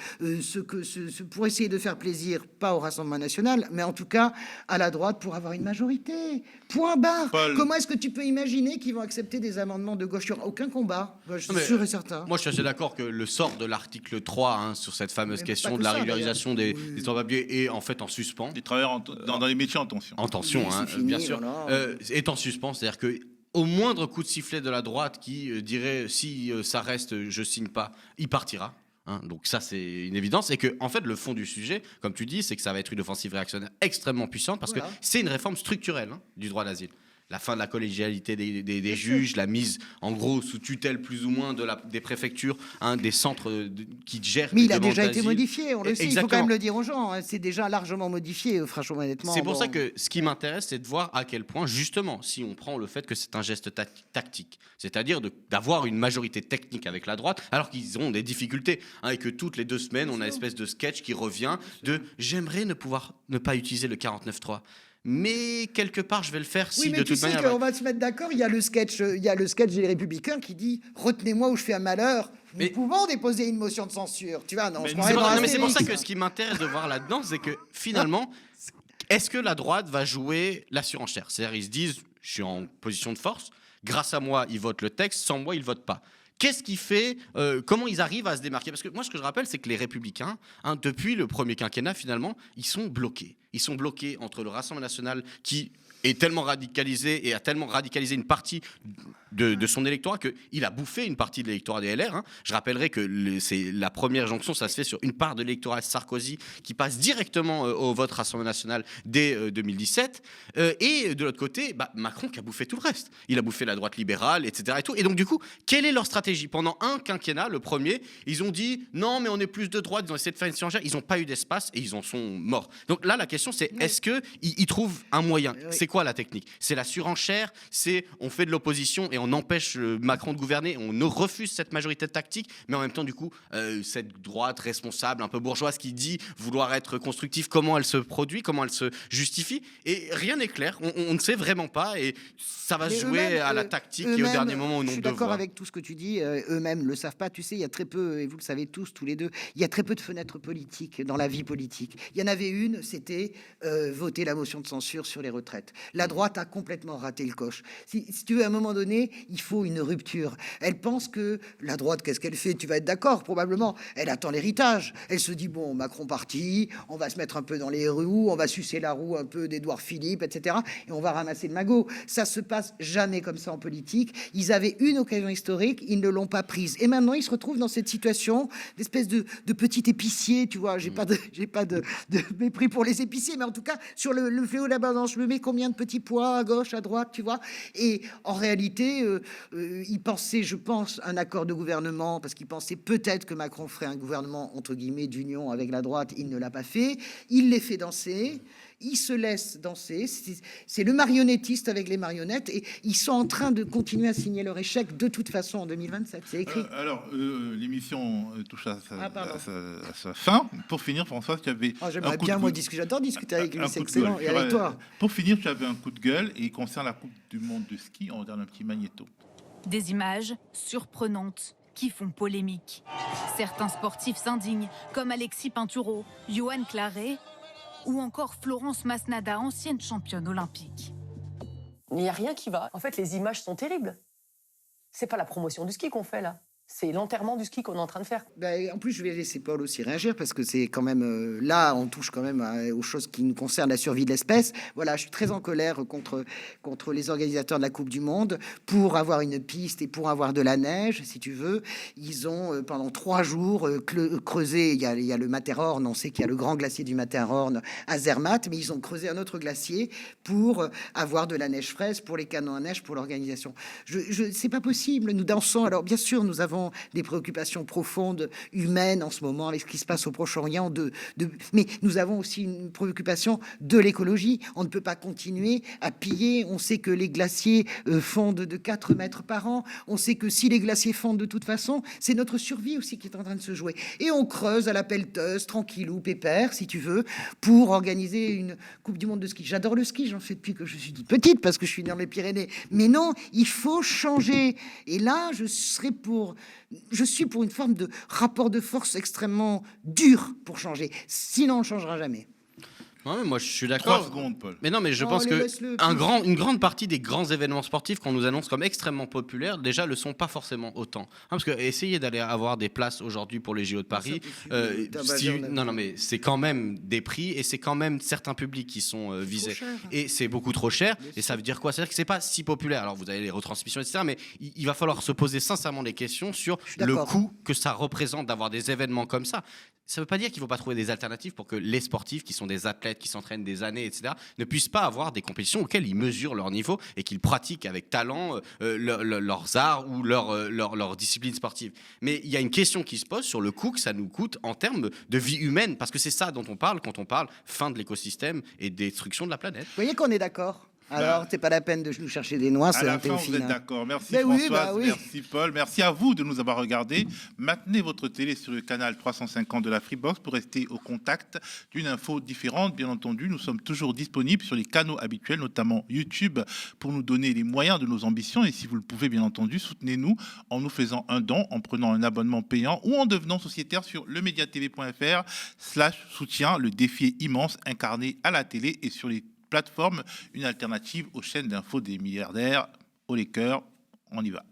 pour essayer de faire plaisir, pas au Rassemblement national, mais en tout cas à la droite pour avoir une majorité. Point barre. Paul. Comment est-ce que tu peux imaginer qu'ils vont accepter des amendements de gauche? Il n'y aura aucun combat. Je suis sûr et certain. Moi, je suis assez d'accord que le sort de l'article 3 sur cette fameuse question de la régularisation des sans-papiers est en fait en suspens. Des travailleurs dans les métiers en tension. En tension, fini, bien sûr. Voilà. Est en suspens, c'est-à-dire que au moindre coup de sifflet de la droite qui dirait si ça reste, je signe pas, il partira. Donc ça, c'est une évidence. Et que, en fait, le fond du sujet, comme tu dis, c'est que ça va être une offensive réactionnaire extrêmement puissante parce que c'est une réforme structurelle du droit d'asile. La fin de la collégialité des juges, la mise en gros sous tutelle plus ou moins des préfectures, des centres qui gèrent. Mais il a déjà été modifié, on le sait. Il faut quand même le dire aux gens. C'est déjà largement modifié, franchement, honnêtement. C'est pour ça que ce qui m'intéresse, c'est de voir à quel point, justement, si on prend le fait que c'est un geste tactique, c'est-à-dire d'avoir une majorité technique avec la droite, alors qu'ils ont des difficultés, et que toutes les 2 semaines, on a une espèce de sketch qui revient de j'aimerais ne pas utiliser le 49.3. Mais quelque part, je vais le faire si de toute manière. On va se mettre d'accord. Il y a le sketch des Républicains qui dit retenez-moi ou je fais un malheur. nous pouvons déposer une motion de censure. Tu vois, non, Mais je nous- croirais dans Mais c'est pour ça Astérix. que ce qui m'intéresse de voir là-dedans, c'est que finalement, est-ce que la droite va jouer la surenchère? C'est-à-dire, ils se disent, je suis en position de force, grâce à moi, ils votent le texte, sans moi, ils ne votent pas. Qu'est-ce qui fait, comment ils arrivent à se démarquer? Parce que moi, ce que je rappelle, c'est que les Républicains, depuis le premier quinquennat, finalement, ils sont bloqués. Ils sont bloqués entre le Rassemblement national qui est tellement radicalisé et a tellement radicalisé une partie de son électorat qu'il a bouffé une partie de l'électorat des LR. Je rappellerai que c'est la première jonction, ça se fait sur une part de l'électorat Sarkozy qui passe directement au vote Rassemblement national dès 2017. Et de l'autre côté, Macron qui a bouffé tout le reste. Il a bouffé la droite libérale, etc. Et donc du coup, quelle est leur stratégie? Pendant un quinquennat, le premier, ils ont dit non, mais on est plus de droite, ils ont essayé de faire une surenchère, ils n'ont pas eu d'espace et ils en sont morts. Donc là, la question c'est est-ce qu'ils trouvent un moyen? C'est quoi la technique? C'est la surenchère, c'est on fait de l'opposition et on empêche Macron de gouverner, on refuse cette majorité tactique, mais en même temps, du coup, cette droite responsable, un peu bourgeoise qui dit vouloir être constructive, comment elle se produit, comment elle se justifie, et rien n'est clair, on ne sait vraiment pas, et ça va se jouer à la tactique et au dernier moment au nombre de voix. Je suis d'accord avec tout ce que tu dis, eux-mêmes ne le savent pas, tu sais, il y a très peu, et vous le savez tous les deux, il y a très peu de fenêtres politiques dans la vie politique. Il y en avait une, c'était voter la motion de censure sur les retraites. La droite a complètement raté le coche. Si tu veux, à un moment donné, il faut une rupture. Elle pense que la droite, qu'est-ce qu'elle fait? Tu vas être d'accord, probablement. Elle attend l'héritage. Elle se dit, bon, Macron parti, on va se mettre un peu dans les roues, on va sucer la roue un peu d'Édouard Philippe, etc. Et on va ramasser le magot. Ça se passe jamais comme ça en politique. Ils avaient une occasion historique, ils ne l'ont pas prise. Et maintenant, ils se retrouvent dans cette situation d'espèce de petit épicier, tu vois. J'ai pas de mépris pour les épiciers, mais en tout cas, sur le fléau de la balance, je me mets combien de petits pois à gauche, à droite, tu vois. Et en réalité, ils pensaient, je pense, un accord de gouvernement, parce qu'ils pensaient peut-être que Macron ferait un gouvernement, entre guillemets, d'union avec la droite. Il ne l'a pas fait. Il les fait danser. Ils se laissent danser. C'est le marionnettiste avec les marionnettes. Et ils sont en train de continuer à signer leur échec de toute façon en 2027. C'est écrit. L'émission touche à sa fin. Pour finir, Françoise, tu avais... J'aimerais bien, moi, j'adore discuter avec lui. C'est excellent. Et avec toi. Pour finir, tu avais un coup de gueule et il concerne la Coupe du Monde de ski. On regarde un petit magnéto. Des images surprenantes qui font polémique. Certains sportifs s'indignent, comme Alexis Pinturo, Johan Claret ou encore Florence Masnada, ancienne championne olympique. Il n'y a rien qui va. En fait, les images sont terribles. C'est pas la promotion du ski qu'on fait là. C'est l'enterrement du ski qu'on est en train de faire. En plus, je vais laisser Paul aussi réagir parce que c'est quand même là, on touche quand même aux choses qui nous concernent, la survie de l'espèce. Voilà, je suis très en colère contre les organisateurs de la Coupe du Monde pour avoir une piste et pour avoir de la neige, si tu veux. Ils ont pendant 3 jours creusé. Il y a le Matterhorn, on sait qu'il y a le grand glacier du Matterhorn à Zermatt, mais ils ont creusé un autre glacier pour avoir de la neige fraîche pour les canons à neige pour l'organisation. C'est pas possible. Nous dansons. Alors bien sûr, nous avons des préoccupations profondes humaines en ce moment avec ce qui se passe au Proche-Orient, mais nous avons aussi une préoccupation de l'écologie. On ne peut pas continuer à piller. On sait que les glaciers fondent de 4 mètres par an. On sait que si les glaciers fondent de toute façon, c'est notre survie aussi qui est en train de se jouer. Et on creuse à la pelleteuse, tranquillou, pépère, si tu veux, pour organiser une Coupe du Monde de ski. J'adore le ski, j'en fais depuis que je suis petite parce que je suis dans les Pyrénées. Mais non, il faut changer. Et là, je suis pour une forme de rapport de force extrêmement dur pour changer. Sinon, on ne changera jamais. Ouais, moi, je suis d'accord. 3 secondes, Paul. Mais non, mais je pense que une grande partie des grands événements sportifs qu'on nous annonce comme extrêmement populaires, déjà, le sont pas forcément autant. Parce que essayer d'aller avoir des places aujourd'hui pour les JO de Paris, non, mais c'est quand même des prix et c'est quand même certains publics qui sont visés. Et c'est beaucoup trop cher. Et ça veut dire quoi? Ça veut dire que c'est pas si populaire. Alors, vous avez les retransmissions, etc. Mais il va falloir se poser sincèrement des questions sur le coût que ça représente d'avoir des événements comme ça. Ça ne veut pas dire qu'il ne faut pas trouver des alternatives pour que les sportifs, qui sont des athlètes, qui s'entraînent des années, etc., ne puissent pas avoir des compétitions auxquelles ils mesurent leur niveau et qu'ils pratiquent avec talent leurs arts ou leur discipline sportive. Mais il y a une question qui se pose sur le coût que ça nous coûte en termes de vie humaine, parce que c'est ça dont on parle quand on parle fin de l'écosystème et destruction de la planète. Vous voyez qu'on est d'accord. Alors, c'est pas la peine de nous chercher des noix, À c'est la un fin, vous Théophile. êtes d'accord. Merci Mais oui, Françoise, bah oui. merci Paul, merci à vous de nous avoir regardés. Maintenez votre télé sur le canal 350 de la Freebox pour rester au contact d'une info différente. Bien entendu, nous sommes toujours disponibles sur les canaux habituels, notamment YouTube, pour nous donner les moyens de nos ambitions. Et si vous le pouvez, bien entendu, soutenez-nous en nous faisant un don, en prenant un abonnement payant ou en devenant sociétaire sur lemediatv.fr/soutien. Le défi est immense, incarné à la télé et sur les plateformes, une alternative aux chaînes d'infos des milliardaires. Haut les cœurs, on y va.